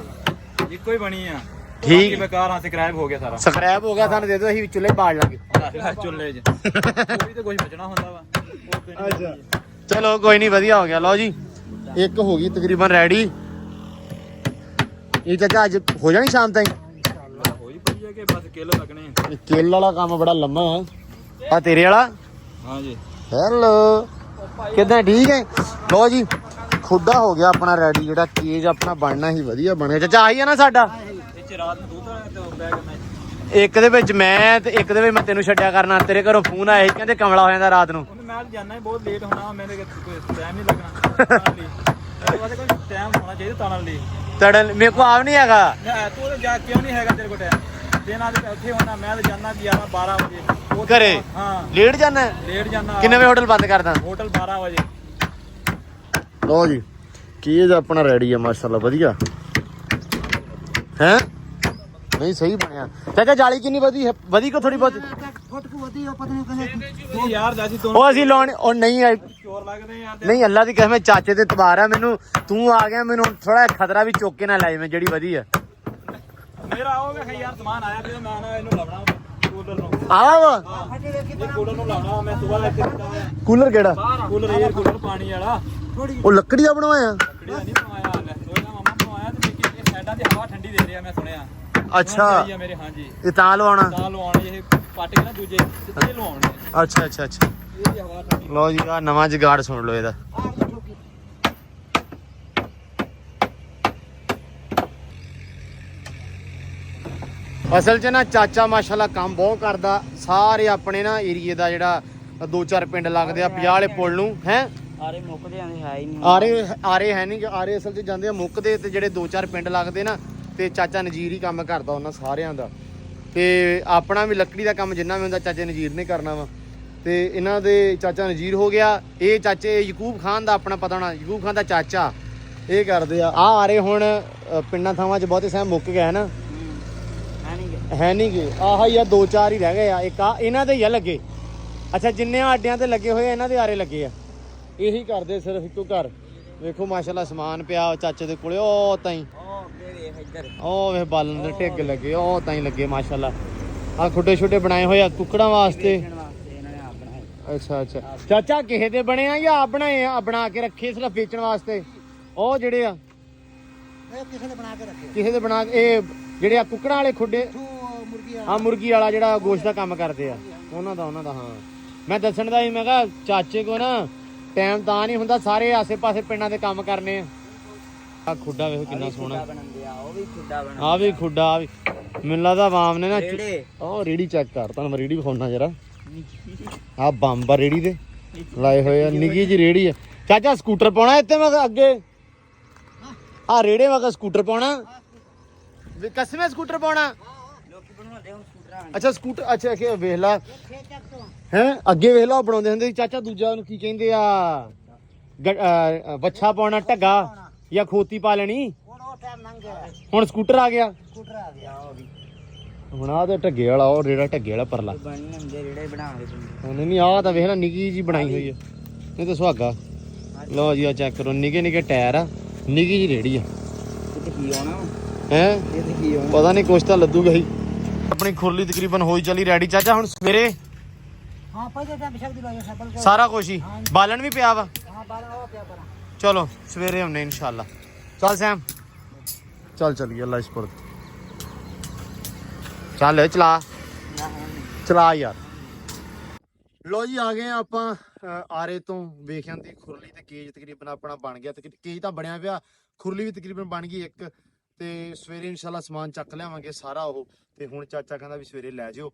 ਇੱਕੋ ਹੀ ਬਣੀ ਆ। ਠੀਕ ਬੇਕਾਰ ਹਾਂ ਸਕ੍ਰੈਪ ਹੋ ਗਿਆ ਸਾਰਾ। ਸਕ੍ਰੈਪ ਹੋ ਗਿਆ, ਸਾਨੂੰ ਦੇ ਦਿਓ ਅਸੀਂ ਚੁੱਲ੍ਹੇ ਬਾੜ ਲਾਂਗੇ। ਚੁੱਲ੍ਹੇ 'ਚ ਕੋਈ ਤੇ ਕੁਝ ਬਚਣਾ ਹੁੰਦਾ ਵਾ। ਅੱਛਾ ਚਲੋ ਕੋਈ ਨਹੀਂ, ਵਧੀਆ ਹੋ ਗਿਆ। ਲਓ ਜੀ ਇੱਕ ਹੋ ਗਈ ਤਕਰੀਬਨ ਰੈਡੀ। ਇਹ ਚਾਚਾ ਅੱਜ ਹੋ ਜਾਣੀ ਸ਼ਾਮ ਤਾਈਂ? ਹੋਈ ਪਈ ਹੈ ਕਿ ਬਸ ਕਿੱਲ ਲੱਗਣੇ। ਕੇਲ ਵਾਲਾ ਕੰਮ ਬੜਾ ਲੰਮਾ ਆ ਤੇਰੇ ਵਾਲਾ। ਹਾਂ ਜੀ ਹੈਲੋ ਕਿੱਦਾਂ, ਠੀਕ ਹੈ? ਲਓ ਜੀ ਖੁੱਡਾ ਹੋ ਗਿਆ ਆਪਣਾ ਰੈਡੀ, ਜਿਹੜਾ ਕੇਜ ਆਪਣਾ ਬਣਨਾ ਹੀ ਵਧੀਆ ਬਣਿਆ। ਚਾਚਾ ਆਹੀ ਆ ਨਾ ਸਾਡਾ? ਇੱਥੇ ਰਾਤ ਨੂੰ ਦੁੱਧ ਤੇ ਬੈਗ ਮੈਂ ਇੱਕ ਦੇ ਵਿੱਚ ਮੈਂ ਤੇ ਇੱਕ ਦੇ ਵਿੱਚ ਮੈਂ ਤੈਨੂੰ ਛੱਡਿਆ ਕਰਨਾ। ਤੇਰੇ ਘਰੋਂ ਫੋਨ ਆਇਆ ਸੀ, ਕਹਿੰਦੇ ਕਮਲਾ ਹੋ ਜਾਂਦਾ ਰਾਤ ਨੂੰ। ਮੈਂ ਜਾਣਾ ਬਹੁਤ ਲੇਟ ਹੋਣਾ, ਮੇਰੇ ਕੋਈ ਟਾਈਮ ਨਹੀਂ ਲੱਗਣਾ। ਮੇਰੇ ਵਾਸਤੇ ਕੋਈ ਟਾਈਮ ਹੋਣਾ ਚਾਹੀਦਾ ਤਾਣਨ ਲਈ। ਤੜਨ ਮੇਰੇ ਕੋਲ ਆਵ ਨਹੀਂ ਹੈਗਾ। ਤੂੰ ਤਾਂ ਜਾ ਕਿਉਂ ਨਹੀਂ ਹੈਗਾ ਤੇਰੇ ਕੋਲ ਟਾਈਮ? ਦਿਨਾਂ ਦੇ ਉੱਥੇ ਹੋਣਾ, ਮੈਂ ਤਾਂ ਜਾਣਾ 11-12 ਵਜੇ ਘਰੇ। ਹਾਂ ਲੇਟ ਜਾਣਾ? ਲੇਟ ਜਾਣਾ। ਕਿੰਨੇ ਵਜੇ ਹੋਟਲ ਬੰਦ ਕਰਦਾ? ਹੋਟਲ 12 ਵਜੇ। ਲਓ ਜੀ ਕੇਜ ਆਪਣਾ ਰੈਡੀ ਆ ਮਾਸ਼ਾਅੱਲਾ, ਵਧੀਆ ਹੈ। ਨਹੀਂ ਸਹੀ ਬਣਿਆ। ਚਾਚਾ ਜਾਲੀ ਕਿੰਨੀ ਵਧੀ ਕੋ ਥੋੜੀ ਬਹੁਤ? ਫੁੱਟ ਕੋ ਵਧੀ, ਉਹ ਪਤਾ ਨਹੀਂ ਕਹਿੰਦੇ ਉਹ ਯਾਰ ਜਾਸੀ ਤੂੰ ਉਹ ਅਸੀਂ ਲਾਉਣ ਉਹ ਨਹੀਂ ਆਈ। ਚੋਰ ਲੱਗਦੇ ਯਾਰ। ਨਹੀਂ ਅੱਲਾ ਦੀ ਕਸਮ, ਚਾਚੇ ਤੇ ਤਬਾਰ ਆ ਮੈਨੂੰ। ਤੂੰ ਆ ਗਿਆ, ਮੈਨੂੰ ਥੋੜਾ ਖਤਰਾ ਵੀ ਚੁੱਕ ਕੇ ਨਾ ਲਾਈ ਮੈਂ, ਜਿਹੜੀ ਵਧੀ ਆ। ਮੇਰਾ ਉਹ ਵੇਖ ਯਾਰ ਸਮਾਨ ਆਇਆ ਵੀ ਮੈਂ ਨਾ ਇਹਨੂੰ ਲਾਉਣਾ ਕੂਲਰ ਨੂੰ। ਆਵਾ ਵਾ ਇਹ ਕੂਲਰ ਨੂੰ ਲਾਉਣਾ ਮੈਂ ਸੁਬਾਹ ਇੱਥੇ ਕੀਤਾ ਹੋਇਆ। ਕੂਲਰ ਕਿਹੜਾ? ਕੂਲਰ 에ਅਰ ਕੂਲਰ ਪਾਣੀ ਵਾਲਾ। ਉਹ ਲੱਕੜੀ ਦਾ ਬਣਵਾਇਆ? ਲੱਕੜੀ ਦਾ ਨਹੀਂ ਬਣਵਾਇਆ, ਉਹਦਾ ਮਾਮਾ ਬਣਵਾਇਆ ਤੇ ਦੇਖੀ ਇਹ ਸਾਈਡਾਂ ਤੇ ਹਵਾ ਠੰਡੀ ਦੇ ਰਿਹਾ ਮੈਂ ਸੁਣਿਆ। ਅੱਛਾ ਮੇਰੇ ਹਾਂਜੀ ਇਹ ਤਾਂ ਲਵਾਉਣਾ? ਤਾਂ ਲਵਾਉਣੇ ਇਹ ਪੱਟ ਕੇ ਨਾ ਦੂਜੇ ਸਿੱਧੇ ਲਵਾਉਣੇ। ਅੱਛਾ ਇਹਦੀ ਹਵਾ ਠੰਡੀ। ਲਓ ਜੀ ਆ ਨਵਾਂ ਜੁਗਾੜ ਸੁਣ ਲਓ ਇਹਦਾ। ਅਸਲ 'ਚ ਨਾ ਚਾਚਾ ਮਾਸ਼ਾਅੱਲਾ ਕੰਮ ਬਹੁਤ ਕਰਦਾ। ਸਾਰੇ ਆਪਣੇ ਨਾ ਏਰੀਏ ਦਾ ਜਿਹੜਾ 2-4 ਪਿੰਡ ਲੱਗਦੇ ਆ 50 ਵਾਲੇ ਪੁਲ ਨੂੰ ਹੈ। ਆਰੇ ਮੁੱਕਦੇ ਆਂਦੇ ਹੈ ਹੀ ਨਹੀਂ। ਆਰੇ ਹੈ ਨਹੀਂ, ਆਰੇ ਅਸਲ 'ਚ ਜਾਂਦੇ ਆ ਮੁੱਕਦੇ, ਤੇ ਜਿਹੜੇ 2-4 ਪਿੰਡ ਲੱਗਦੇ ਨਾ, ਤੇ ਚਾਚਾ ਨਜ਼ੀਰ ਹੀ ਕੰਮ ਕਰਦਾ ਉਹਨਾਂ ਸਾਰਿਆਂ ਦਾ। ਤੇ ਆਪਣਾ ਵੀ ਲੱਕੜੀ ਦਾ ਕੰਮ ਜਿੰਨਾ ਵੀ ਹੁੰਦਾ ਚਾਚੇ ਨਜ਼ੀਰ ਨੇ ਕਰਨਾ ਵਾ। ਤੇ ਇਹਨਾਂ ਦੇ ਚਾਚਾ ਨਜ਼ੀਰ ਹੋ ਗਿਆ। ਇਹ ਚਾਚੇ ਯਕੂਬ ਖਾਨ ਦਾ ਆਪਣਾ ਪਤਾ ਹੋਣਾ, ਯਕੂਬ ਖਾਨ ਦਾ ਚਾਚਾ ਇਹ ਕਰਦੇ ਆ। ਆਰੇ ਹੁਣ ਪਿੰਡਾਂ ਥਾਵਾਂ 'ਚ ਬਹੁਤੇ ਸਾਂ ਮੁੱਕ ਗਿਆ ਨਾ, ਹੈ ਨਹੀਂ ਗੇ। ਆਹ ਹੀ ਆ 2-4 ਹੀ ਰਹਿ ਗਏ ਆ। ਇੱਕ ਆ ਇਹਨਾਂ ਦੇ ਹੀ ਆ ਲੱਗੇ। ਅੱਛਾ ਜਿੰਨੇ ਆਡਿਆਂ ਤੇ ਲੱਗੇ ਹੋਏ ਇਹਨਾਂ ਦੇ ਆਰੇ ਲੱਗੇ ਆ। ਇਹੀ ਕਰਦੇ ਸਿਰਫ ਇੱਕੋ ਘਰ। ਵੇਖੋ ਮਾਸ਼ਾਅੱਲਾ ਸਮਾਨ ਪਿਆ ਚਾਚੇ ਦੇ ਕੋਲੇ। ਉਹ ਤਾਈ ਉਹ ਵੇ ਬਾਲਣ ਦੇ ਢਿੱਗ ਲੱਗੇ, ਉਹ ਤਾਈ ਲੱਗੇ ਮਾਸ਼ਾਅੱਲਾ। ਆ ਖੁੱਡੇ ਛੁੱਡੇ ਬਣਾਏ ਹੋਏ ਆ ਕੁੱਕੜਾਂ ਵਾਸਤੇ। ਅੱਛਾ ਚਾਚਾ ਕਿਸੇ ਦੇ ਬਣੇ ਆ ਜਾਂ ਆਪ ਬਣਾਏ ਆ? ਬਣਾ ਕੇ ਰੱਖੇ ਸਿਰਫ ਵੇਚਣ ਵਾਸਤੇ? ਉਹ ਜਿਹੜੇ ਆ ਇਹ ਕਿਸੇ ਨੇ ਬਣਾ ਕੇ ਰੱਖੇ। ਕਿਸੇ ਦੇ ਬਣਾ ਇਹ ਜਿਹੜੇ ਆ ਕੁੱਕੜਾਂ ਵਾਲੇ ਖੁੱਡੇ, ਮੁਰਗੀ ਆ ਮੁਰਗੀ ਵਾਲਾ ਜਿਹੜਾ ਗੋਸ਼ਤ ਦਾ ਕੰਮ ਕਰਦੇ ਆ, ਉਹਨਾਂ ਦਾ ਹਾਂ। ਮੈਂ ਦੱਸਣ ਦਾ ਸੀ, ਮੈਂ ਕਿਹਾ ਚਾਚੇ ਕੋ ਨਾ ਟਾਈਮ ਤਾਂ ਨਹੀਂ ਹੁੰਦਾ, ਸਾਰੇ ਆਸੇ-ਪਾਸੇ ਪਿੰਡਾਂ ਦੇ ਕੰਮ ਕਰਨੇ ਆ। ਆ ਖੁੱਡਾ ਵੇਖੋ ਕਿੰਨਾ ਸੋਹਣਾ। ਉਹ ਵੀ ਖੁੱਡਾ ਬਣਾ। ਆ ਵੀ ਖੁੱਡਾ, ਆ ਵੀ ਮੈਨੂੰ ਲੱਗਦਾ ਆਵਾਮ ਨੇ ਨਾ ਰੇੜੇ। ਉਹ ਰੇੜੀ ਚੈੱਕ ਕਰ, ਤੁਹਾਨੂੰ ਮੈਂ ਰੇੜੀ ਵਿਖਾਉਣਾ ਜਰਾ। ਆ ਬੰਬ ਆ ਰੇੜੀ ਦੇ ਲਾਏ ਹੋਏ ਆ, ਨਿੱਗੀ ਜੀ ਰੇੜੀ ਆ। ਚਾਚਾ ਸਕੂਟਰ ਪਾਉਣਾ ਇੱਥੇ? ਮੈਂ ਕਿਹਾ ਅੱਗੇ ਆ ਰੇੜੇ ਮੈਂ ਕਿਹਾ ਸਕੂਟਰ ਪਾਉਣਾ, ਕਸਮੇ ਸਕੂਟਰ ਪਾਉਣਾ। ਲੋਕੀ ਬਣਾਉਂਦੇ ਹੁਣ ਸਕੂਟਰਾਂ। ਅੱਛਾ ਸਕੂਟਰ, ਅੱਛਾ ਵੇਖ ਲਾ ਹੈ ਅੱਗੇ ਵੇਖ ਲਓ ਬਣਾਉਂਦੇ ਹੁੰਦੇ ਸੀ ਚਾਚਾ ਦੂਜਾ ਉਹਨੂੰ ਕੀ ਕਹਿੰਦੇ ਆ ਵੱਛਾ ਪਾਉਣਾ ਢੱਗਾ ਜਾਂ ਖੋਤੀ ਪਾ ਲੈਣੀ ਉਹ ਟਾਈਮ ਲੰਘ ਗਿਆ ਹੁਣ ਸਕੂਟਰ ਆ ਗਿਆ ਸਕੂਟਰ ਆ ਗਿਆ ਹੁਣ ਆ ਤੇ ਢੱਗੇ ਵਾਲਾ ਉਹ ਰੇੜਾ ਢੱਗੇ ਵਾਲਾ ਪਰਲਾ ਬਣਨੇ ਹੁੰਦੇ ਜਿਹੜੇ ਬਣਾਉਂਦੇ ਬੰਦੇ ਉਹਨੇ ਨਹੀਂ ਆਹ ਤਾਂ ਵੇਖ ਲੈ ਨਿੱਕੀ ਜੀ ਬਣਾਈ ਹੋਈ ਆ ਇਹ ਤਾਂ ਸੁਹਾਗਾ ਲਓ ਜੀ ਆ ਚੈੱਕ ਕਰੋ ਨਿੱਕੇ ਨਿੱਕੇ ਟਾਇਰ ਆ ਨਿੱਕੀ ਜੀ ਰੇੜੀ ਆ ਕਿਤੇ ਕੀ ਆਉਣਾ ਹੈ ਇਹ ਤੇ ਕੀ ਆਉਣਾ ਪਤਾ ਨਹੀਂ ਕੁਛ ਤਾਂ ਲੱਦੂਗਾ ਹੀ ਆਪਣੀ ਖੁਰਲੀ ਤਕਰੀਬਨ ਹੋਈ ਚਲੀ ਰੈਡੀ ਚਾਚਾ ਹੁਣ ਸਵੇਰੇ ਹਾਂ ਪਹਿਲੇ ਟਾਈਮ ਸ਼ਕਤੀ ਲਾਇਆ ਸਬਲ ਕੇ ਸਾਰਾ ਕੁਝ ਹੀ ਬਾਲਣ ਵੀ ਪਿਆ ਵਾ ਹਾਂ ਬਾਹਰ ਉਹ ਪਿਆ ਪਰ ਚਲੋ ਸਵੇਰੇ ਆਉਨੇ ਇਨਸ਼ਾਅੱਲਾ ਚੱਲ ਸੈਮ ਚੱਲ ਚਲੀਏ ਅੱਲਾ ਇਸਪੁਰ ਚੱਲ ਚਲਾ ਯਾਰ ਲੋ ਜੀ ਆ ਗਏ ਆ ਆਪਾਂ ਆਰੇ ਤੋਂ ਵੇਖਿਆਂ ਦੀ ਖੁਰਲੀ ਤੇ ਕੇਜ ਤਕਰੀਬਨ ਆਪਣਾ ਬਣ ਗਿਆ ਤੇ ਕੇਜ ਤਾਂ ਬਣਿਆ ਪਿਆ ਖੁਰਲੀ ਵੀ ਤਕਰੀਬਨ ਬਣ ਗਈ ਇੱਕ ਤੇ ਸਵੇਰੇ ਇਨਸ਼ਾਅੱਲਾ ਸਮਾਨ ਚੱਕ ਲਿਆਵਾਂਗੇ ਸਾਰਾ ਉਹ ਤੇ ਹੁਣ ਚਾਚਾ ਕਹਿੰਦਾ ਵੀ ਸਵੇਰੇ ਲੈ ਜਿਓ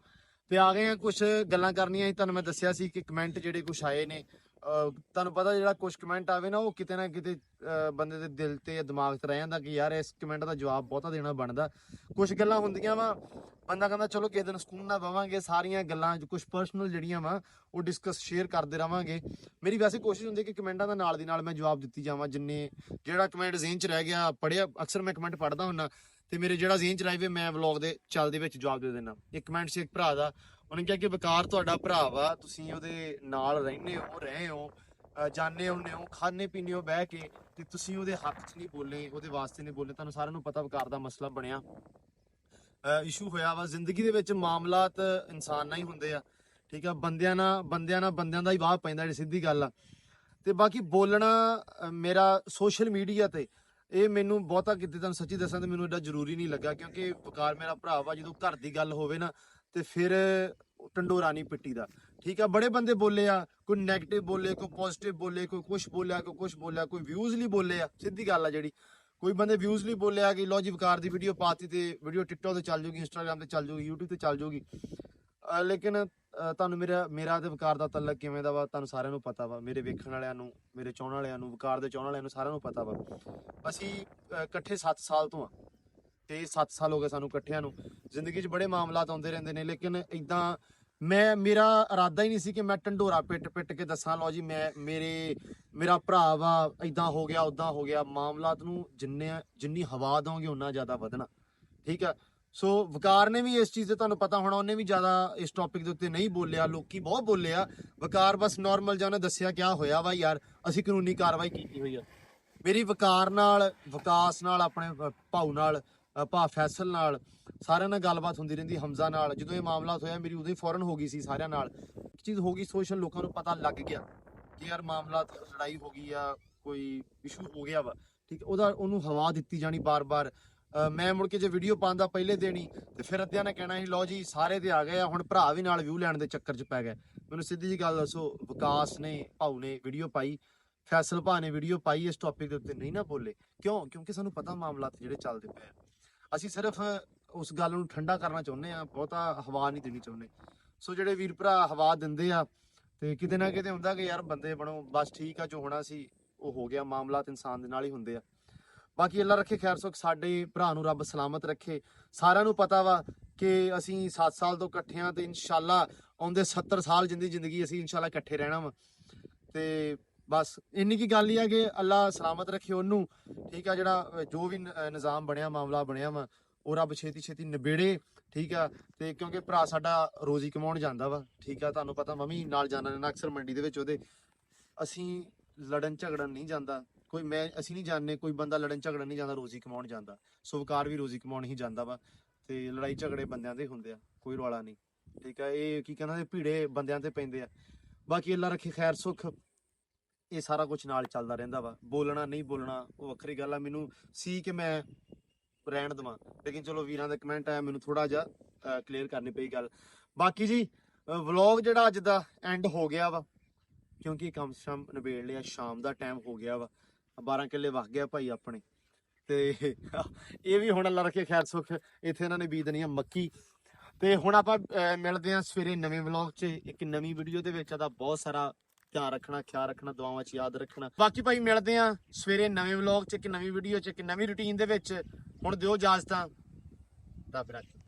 ਤੇ ਆ ਗਏ ਆ ਕੁਝ ਗੱਲਾਂ ਕਰਨੀਆਂ ਸੀ ਤੁਹਾਨੂੰ ਮੈਂ ਦੱਸਿਆ ਸੀ ਕਿ ਕਮੈਂਟ ਜਿਹੜੇ ਕੁਝ ਆਏ ਨੇ ਤੁਹਾਨੂੰ ਪਤਾ ਜਿਹੜਾ ਕੁਝ ਕਮੈਂਟ ਆਵੇ ਨਾ ਉਹ ਕਿਤੇ ਨਾ ਕਿਤੇ ਬੰਦੇ ਦੇ ਦਿਲ ਤੇ ਜਾਂ ਦਿਮਾਗ ਤੇ ਰਹਿ ਜਾਂਦਾ ਕਿ ਯਾਰ ਇਸ ਕਮੈਂਟ ਦਾ ਜਵਾਬ ਬਹੁਤਾ ਦੇਣਾ ਬਣਦਾ ਕੁਝ ਗੱਲਾਂ ਹੁੰਦੀਆਂ ਵਾ ਬੰਦਾ ਕਹਿੰਦਾ ਚਲੋ ਕਿਸੇ ਦਿਨ ਸਕੂਨ ਨਾਲ ਬਵਾਂਗੇ ਸਾਰੀਆਂ ਗੱਲਾਂ ਕੁਝ ਪਰਸਨਲ ਜਿਹੜੀਆਂ ਵਾ ਉਹ ਡਿਸਕਸ ਸ਼ੇਅਰ ਕਰਦੇ ਰਵਾਂਗੇ ਮੇਰੀ ਵੈਸੇ ਕੋਸ਼ਿਸ਼ ਹੁੰਦੀ ਕਿ ਕਮੈਂਟਾਂ ਦਾ ਨਾਲ ਦੀ ਨਾਲ ਮੈਂ ਜਵਾਬ ਦਿੱਤੀ ਜਾਵਾਂ ਜਿੰਨੇ ਜਿਹੜਾ ਕਮੈਂਟ ਜ਼ੇਨ 'ਚ ਰਹਿ ਗਿਆ ਪੜਿਆ ਅਕਸਰ ਮੈਂ ਕਮੈਂਟ ਪੜ੍ਹਦਾ ਹੁੰਦਾ ਤੇ ਮੇਰੇ ਜਿਹੜਾ ਜ਼ੇਨ 'ਚ ਰਹਿ ਜਾਵੇ ਮੈਂ ਵਲੌਗ ਦੇ ਚੱਲਦੇ ਵਿੱਚ ਜਵਾਬ ਦੇ ਦਿੰਦਾ ਇੱਕ ਕਮੈਂਟ ਸੀ ਇੱਕ ਭਰਾ ਦਾ ਉਹਨੇ ਕਿਹਾ ਕਿ ਵਕਾਰ ਤੁਹਾਡਾ ਭਰਾ ਵਾ ਤੁਸੀਂ ਉਹਦੇ ਨਾਲ ਰਹਿੰਦੇ ਹੋ ਰਹੇ ਹੋ ਜਾਣੇ ਹੁੰਦੇ ਹੋ ਖਾਣੇ ਪੀਣੇ ਹੋ ਬਹਿ ਕੇ ਤੇ ਤੁਸੀਂ ਉਹਦੇ ਹੱਕ 'ਚ ਨਹੀਂ ਬੋਲੇ ਉਹਦੇ ਵਾਸਤੇ ਨਹੀਂ ਬੋਲੇ ਤੁਹਾਨੂੰ ਸਾਰਿਆਂ ਨੂੰ ਪਤਾ ਵਕਾਰ ਦਾ ਮਸਲਾ ਬਣਿਆ ਇਸ਼ੂ ਹੋਇਆ ਵਾ ਜ਼ਿੰਦਗੀ ਦੇ ਵਿੱਚ ਮਾਮਲਾਤ ਇਨਸਾਨ ਨਾਲ ਹੀ ਹੁੰਦੇ ਆ ਠੀਕ ਆ ਬੰਦਿਆਂ ਦਾ ਹੀ ਵਾਹ ਪੈਂਦਾ ਜਿਹੜੀ ਸਿੱਧੀ ਗੱਲ ਆ ਤੇ ਬਾਕੀ ਬੋਲਣਾ ਮੇਰਾ ਸੋਸ਼ਲ ਮੀਡੀਆ ਤੇ ਇਹ ਮੈਨੂੰ ਬਹੁਤਾ ਕਿਤੇ ਤੁਹਾਨੂੰ ਸੱਚੀ ਦੱਸਾਂ ਤੇ ਮੈਨੂੰ ਐਡਾ ਜ਼ਰੂਰੀ ਨਹੀਂ ਲੱਗਾ ਕਿਉਂਕਿ ਵਕਾਰ ਮੇਰਾ ਭਰਾ ਵਾ ਜਦੋਂ ਘਰ ਦੀ ਗੱਲ ਹੋਵੇ ਨਾ ਤੇ ਫਿਰ ਟੰਡੋਰਾ ਨਹੀਂ ਪਿੱਟੀ ਦਾ ਠੀਕ ਆ ਬੜੇ ਬੰਦੇ ਬੋਲੇ ਆ ਕੋਈ ਨੈਗੇਟਿਵ ਬੋਲੇ ਕੋਈ ਪੋਜ਼ਿਟਿਵ ਬੋਲੇ ਕੋਈ ਕੁਛ ਬੋਲਿਆ ਕੋਈ ਵਿਊਜ਼ ਲਈ ਬੋਲੇ ਆ ਸਿੱਧੀ ਗੱਲ ਆ ਜਿਹੜੀ ਕੋਈ ਬੰਦੇ ਵਿਊਜ਼ ਲਈ ਬੋਲਿਆ ਕਿ ਲੋ ਜੀ ਵਕਾਰ ਦੀ ਵੀਡੀਓ ਪਾਤੀ ਤੇ ਵੀਡੀਓ ਟਿਕਟੌਕ ਤੇ ਚੱਲ ਜੂਗੀ ਇੰਸਟਾਗ੍ਰਾਮ ਤੇ ਚੱਲ ਜੂਗੀ YouTube ਤੇ ਚੱਲ ਜੂਗੀ ਲੇਕਿਨ ਤੁਹਾਨੂੰ ਮੇਰਾ ਤੇ ਵਕਾਰ ਦਾ ਤਲਕ ਕਿਵੇਂ ਦਾ ਵਾ ਤੁਹਾਨੂੰ ਸਾਰਿਆਂ ਨੂੰ ਪਤਾ ਵਾ ਮੇਰੇ ਵੇਖਣ ਵਾਲਿਆਂ ਨੂੰ ਮੇਰੇ ਚਾਹਣ ਵਾਲਿਆਂ ਨੂੰ ਵਕਾਰ ਦੇ ਚਾਹਣ ਵਾਲਿਆਂ ਨੂੰ ਸਾਰਿਆਂ ਨੂੰ ਪਤਾ ਵਾ ਅਸੀਂ ਇਕੱਠੇ 7 ਸਾਲ ਤੋਂ ਆ ਤੇ 7 ਸਾਲ ਹੋ ਗਏ ਸਾਨੂੰ ਇਕੱਠਿਆਂ ਨੂੰ ਜ਼ਿੰਦਗੀ 'ਚ ਬੜੇ ਮਾਮਲਾਤ ਆਉਂਦੇ ਰਹਿੰਦੇ ਨੇ ਲੇਕਿਨ ਇਦਾਂ ਮੇਰਾ ਇਰਾਦਾ ਹੀ ਨਹੀਂ ਸੀ ਕਿ ਮੈਂ ਢੰਡੋਰਾ ਪਿੱਟ ਕੇ ਦੱਸਾਂ ਲਓ ਜੀ ਮੇਰਾ ਭਰਾ ਵਾ ਇਦਾਂ ਹੋ ਗਿਆ ਉਦਾਂ ਹੋ ਗਿਆ ਮਾਮਲਾਤ ਨੂੰ ਜਿੰਨੀ ਹਵਾ ਦੋਗੇ ਉਨਾ ਜ਼ਿਆਦਾ ਵਧਣਾ ਠੀਕ ਆ ਸੋ ਵਕਾਰ ਨੇ ਵੀ ਇਸ ਚੀਜ਼ ਤੇ ਤੁਹਾਨੂੰ ਪਤਾ ਹੋਣਾ ਉਹਨੇ ਵੀ ਜ਼ਿਆਦਾ ਇਸ ਟੌਪਿਕ ਦੇ ਉੱਤੇ ਨਹੀਂ ਬੋਲਿਆ ਲੋਕੀ ਬਹੁਤ ਬੋਲੇ ਆ ਵਕਾਰ ਬਸ ਨਾਰਮਲ ਜਿਹਾ ਉਹਨੇ ਦੱਸਿਆ ਕਿਆ ਹੋਇਆ ਵਾ ਯਾਰ ਅਸੀਂ ਕਾਨੂੰਨੀ ਕਾਰਵਾਈ ਕੀਤੀ ਹੋਈ ਆ ਮੇਰੀ ਵਕਾਰ ਨਾਲ ਵਿਕਾਸ ਨਾਲ ਆਪਣੇ ਭਾਊ ਨਾਲ ਭਾ ਫੈਸਲ ਨਾਲ ਸਾਰਿਆਂ ਨਾਲ ਗੱਲਬਾਤ ਹੁੰਦੀ ਰਹਿੰਦੀ ਹਮਜ਼ਾ ਨਾਲ ਜਦੋਂ ਇਹ ਮਾਮਲਾ ਹੋਇਆ ਮੇਰੀ ਉਦੋਂ ਹੀ ਫੌਰਨ ਹੋ ਗਈ ਸੀ ਸਾਰਿਆਂ ਨਾਲ ਇੱਕ ਚੀਜ਼ ਹੋ ਗਈ ਸੋਸ਼ਲ ਲੋਕਾਂ ਨੂੰ ਪਤਾ ਲੱਗ ਗਿਆ ਕਿ ਯਾਰ ਮਾਮਲਾ ਲੜਾਈ ਹੋ ਗਈ ਆ ਕੋਈ ਇਸ਼ੂ ਹੋ ਗਿਆ ਵਾ ਠੀਕ ਉਹਨੂੰ ਹਵਾ ਦਿੱਤੀ ਜਾਣੀ ਬਾਰ-ਬਾਰ ਮੈਂ ਮੁੜ ਕੇ ਜੇ ਵੀਡੀਓ ਪਾਉਂਦਾ ਪਹਿਲੇ ਦਿਨ ਹੀ ਤੇ ਫਿਰ ਅੱਧਿਆਂ ਨੇ ਕਹਿਣਾ ਸੀ ਲਓ ਜੀ ਸਾਰੇ ਤੇ ਆ ਗਏ ਆ ਹੁਣ ਭਰਾ ਵੀ ਨਾਲ ਵਿਊ ਲੈਣ ਦੇ ਚੱਕਰ 'ਚ ਪੈ ਗਏ ਮੈਨੂੰ ਸਿੱਧੀ ਜੀ ਗੱਲ ਦੱਸੋ ਵਿਕਾਸ ਨੇ ਭਾਊ ਨੇ ਵੀਡੀਓ ਪਾਈ ਫੈਸਲ ਭਾ ਨੇ ਵੀਡੀਓ ਪਾਈ ਇਸ ਟੌਪਿਕ ਦੇ ਉੱਤੇ ਨਹੀਂ ਨਾ ਬੋਲੇ ਕਿਉਂਕਿ ਸਾਨੂੰ ਪਤਾ ਮਾਮਲਾਤ ਜਿਹੜੇ ਚੱਲਦੇ ਪਏ ਅਸੀਂ ਸਿਰਫ ਉਸ ਗੱਲ ਨੂੰ ਠੰਡਾ ਕਰਨਾ ਚਾਹੁੰਦੇ ਆ ਬਹੁਤਾ ਹਵਾ ਨਹੀਂ ਦੇਣੀ ਚਾਹੁੰਦੇ ਸੋ ਜਿਹੜੇ ਵੀਰ ਭਰਾ ਹਵਾ ਦਿੰਦੇ ਆ ਤੇ ਕਿਤੇ ਨਾ ਕਿਤੇ ਹੁੰਦਾ ਕਿ ਯਾਰ ਬੰਦੇ ਬਣੋ ਬਸ ਠੀਕ ਆ ਜੋ ਹੋਣਾ ਸੀ ਉਹ ਹੋ ਗਿਆ ਮਾਮਲਾਤ ਇਨਸਾਨ ਦੇ ਨਾਲ ਹੀ ਹੁੰਦੇ ਆ ਬਾਕੀ ਅੱਲਾ ਰੱਖੇ ਖੈਰ ਸੁਖ ਸਾਡੇ ਭਰਾ ਨੂੰ ਰੱਬ ਸਲਾਮਤ ਰੱਖੇ ਸਾਰਿਆਂ ਨੂੰ ਪਤਾ ਵਾ ਕਿ ਅਸੀਂ 7 ਸਾਲ ਤੋਂ ਇਕੱਠੇ ਆ ਤੇ ਇਨਸ਼ਾਅੱਲਾ ਆਉਂਦੇ 70 ਸਾਲ ਜ਼ਿੰਦਗੀ ਅਸੀਂ ਇਨਸ਼ਾਅੱਲਾ ਇਕੱਠੇ ਰਹਿਣਾ ਵਾ ਤੇ ਬਸ ਇੰਨੀ ਕੀ ਗੱਲ ਹੀ ਆ ਕਿ ਅੱਲਾ ਸਲਾਮਤ ਰੱਖੇ ਉਹਨੂੰ ਠੀਕ ਆ ਜਿਹੜਾ ਜੋ ਵੀ ਨਿਜ਼ਾਮ ਬਣਿਆ ਮਾਮਲਾ ਬਣਿਆ ਵਾ ਉਹ ਰੱਬ ਛੇਤੀ ਨਿਬੇੜੇ ਠੀਕ ਆ ਤੇ ਕਿਉਂਕਿ ਭਰਾ ਸਾਡਾ ਰੋਜ਼ੀ ਕਮਾਉਣ ਜਾਂਦਾ ਵਾ ਠੀਕ ਆ ਤੁਹਾਨੂੰ ਪਤਾ ਮੰਮੀ ਨਾਲ ਜਾਣਾ ਨੇ ਅਕਸਰ ਮੰਡੀ ਦੇ ਵਿੱਚ ਉਹਦੇ ਅਸੀਂ ਲੜਨ ਝਗੜਨ ਨਹੀਂ ਜਾਂਦਾ ਅਸੀਂ ਨਹੀਂ ਜਾਣਦੇ ਕੋਈ ਬੰਦਾ ਲੜਨ ਝਗੜਨ ਨਹੀਂ ਜਾਂਦਾ ਰੋਜ਼ੀ ਕਮਾਉਣ ਜਾਂਦਾ ਸੋ ਵਕਾਰ ਵੀ ਰੋਜ਼ੀ ਕਮਾਉਣ ਹੀ ਜਾਂਦਾ ਵਾ ਤੇ ਲੜਾਈ ਝਗੜੇ ਬੰਦਿਆਂ ਦੇ ਹੁੰਦੇ ਆ ਕੋਈ ਰੌਲਾ ਨਹੀਂ ਠੀਕ ਆ ਇਹ ਕੀ ਕਹਿੰਦਾ ਭੀੜੇ ਬੰਦਿਆਂ ਤੇ ਪੈਂਦੇ ਆ ਬਾਕੀ ਅੱਲਾ ਰੱਖੇ ਖੈਰ ਸੁਖ ਇਹ ਸਾਰਾ ਕੁਝ ਨਾਲ ਚੱਲਦਾ ਰਹਿੰਦਾ ਵਾ ਬੋਲਣਾ ਨਹੀਂ ਬੋਲਣਾ ਉਹ ਵੱਖਰੀ ਗੱਲ ਆ ਮੈਨੂੰ ਸੀ ਕਿ ਮੈਂ ਰਹਿਣ ਦੇਵਾਂ ਲੇਕਿਨ ਚਲੋ ਵੀਰਾਂ ਦਾ ਕਮੈਂਟ ਆਇਆ ਮੈਨੂੰ ਥੋੜਾ ਜਿਹਾ ਕਲੀਅਰ ਕਰਨੀ ਪਈ ਗੱਲ ਬਾਕੀ ਜੀ ਵਲੌਗ ਜਿਹੜਾ ਅੱਜ ਦਾ ਐਂਡ ਹੋ ਗਿਆ ਵਾ ਕਿਉਂਕਿ ਕੰਮ ਸ਼ਾਮ ਨਿਬੇੜ ਲਿਆ ਸ਼ਾਮ ਦਾ ਟਾਈਮ ਹੋ ਗਿਆ ਵਾ 12 ਕਿੱਲੇ ਵਗ ਗਿਆ ਭਾਈ ਆਪਣੇ ਤੇ ਇਹ ਵੀ ਹੁਣ ਅੱਲਾ ਰੱਖੇ ਖੈਰ ਸੁਖ ਇੱਥੇ ਇਹਨਾਂ ਨੇ ਬੀਜਣੀ ਆ ਮੱਕੀ ਤੇ ਹੁਣ ਆਪਾਂ ਮਿਲਦੇ ਆ ਸਵੇਰੇ ਨਵੇਂ ਵਲੌਗ 'ਚ ਇੱਕ ਨਵੀਂ ਵੀਡੀਓ ਦੇ ਵਿੱਚ ਆਦਾ ਬਹੁਤ ਸਾਰਾ ਧਿਆਨ ਰੱਖਣਾ ਖਿਆਲ ਰੱਖਣਾ ਦੁਆਵਾਂ 'ਚ ਯਾਦ ਰੱਖਣਾ ਬਾਕੀ ਭਾਈ ਮਿਲਦੇ ਆ ਸਵੇਰੇ ਨਵੇਂ ਵਲੌਗ 'ਚ ਇੱਕ ਨਵੀਂ ਵੀਡੀਓ 'ਚ ਇੱਕ ਨਵੀਂ ਰੂਟੀਨ ਦੇ ਵਿੱਚ ਹੁਣ ਦਿਓ ਇਜਾਜ਼ਤਾਂ ਰੱਬ ਰੱਖੇ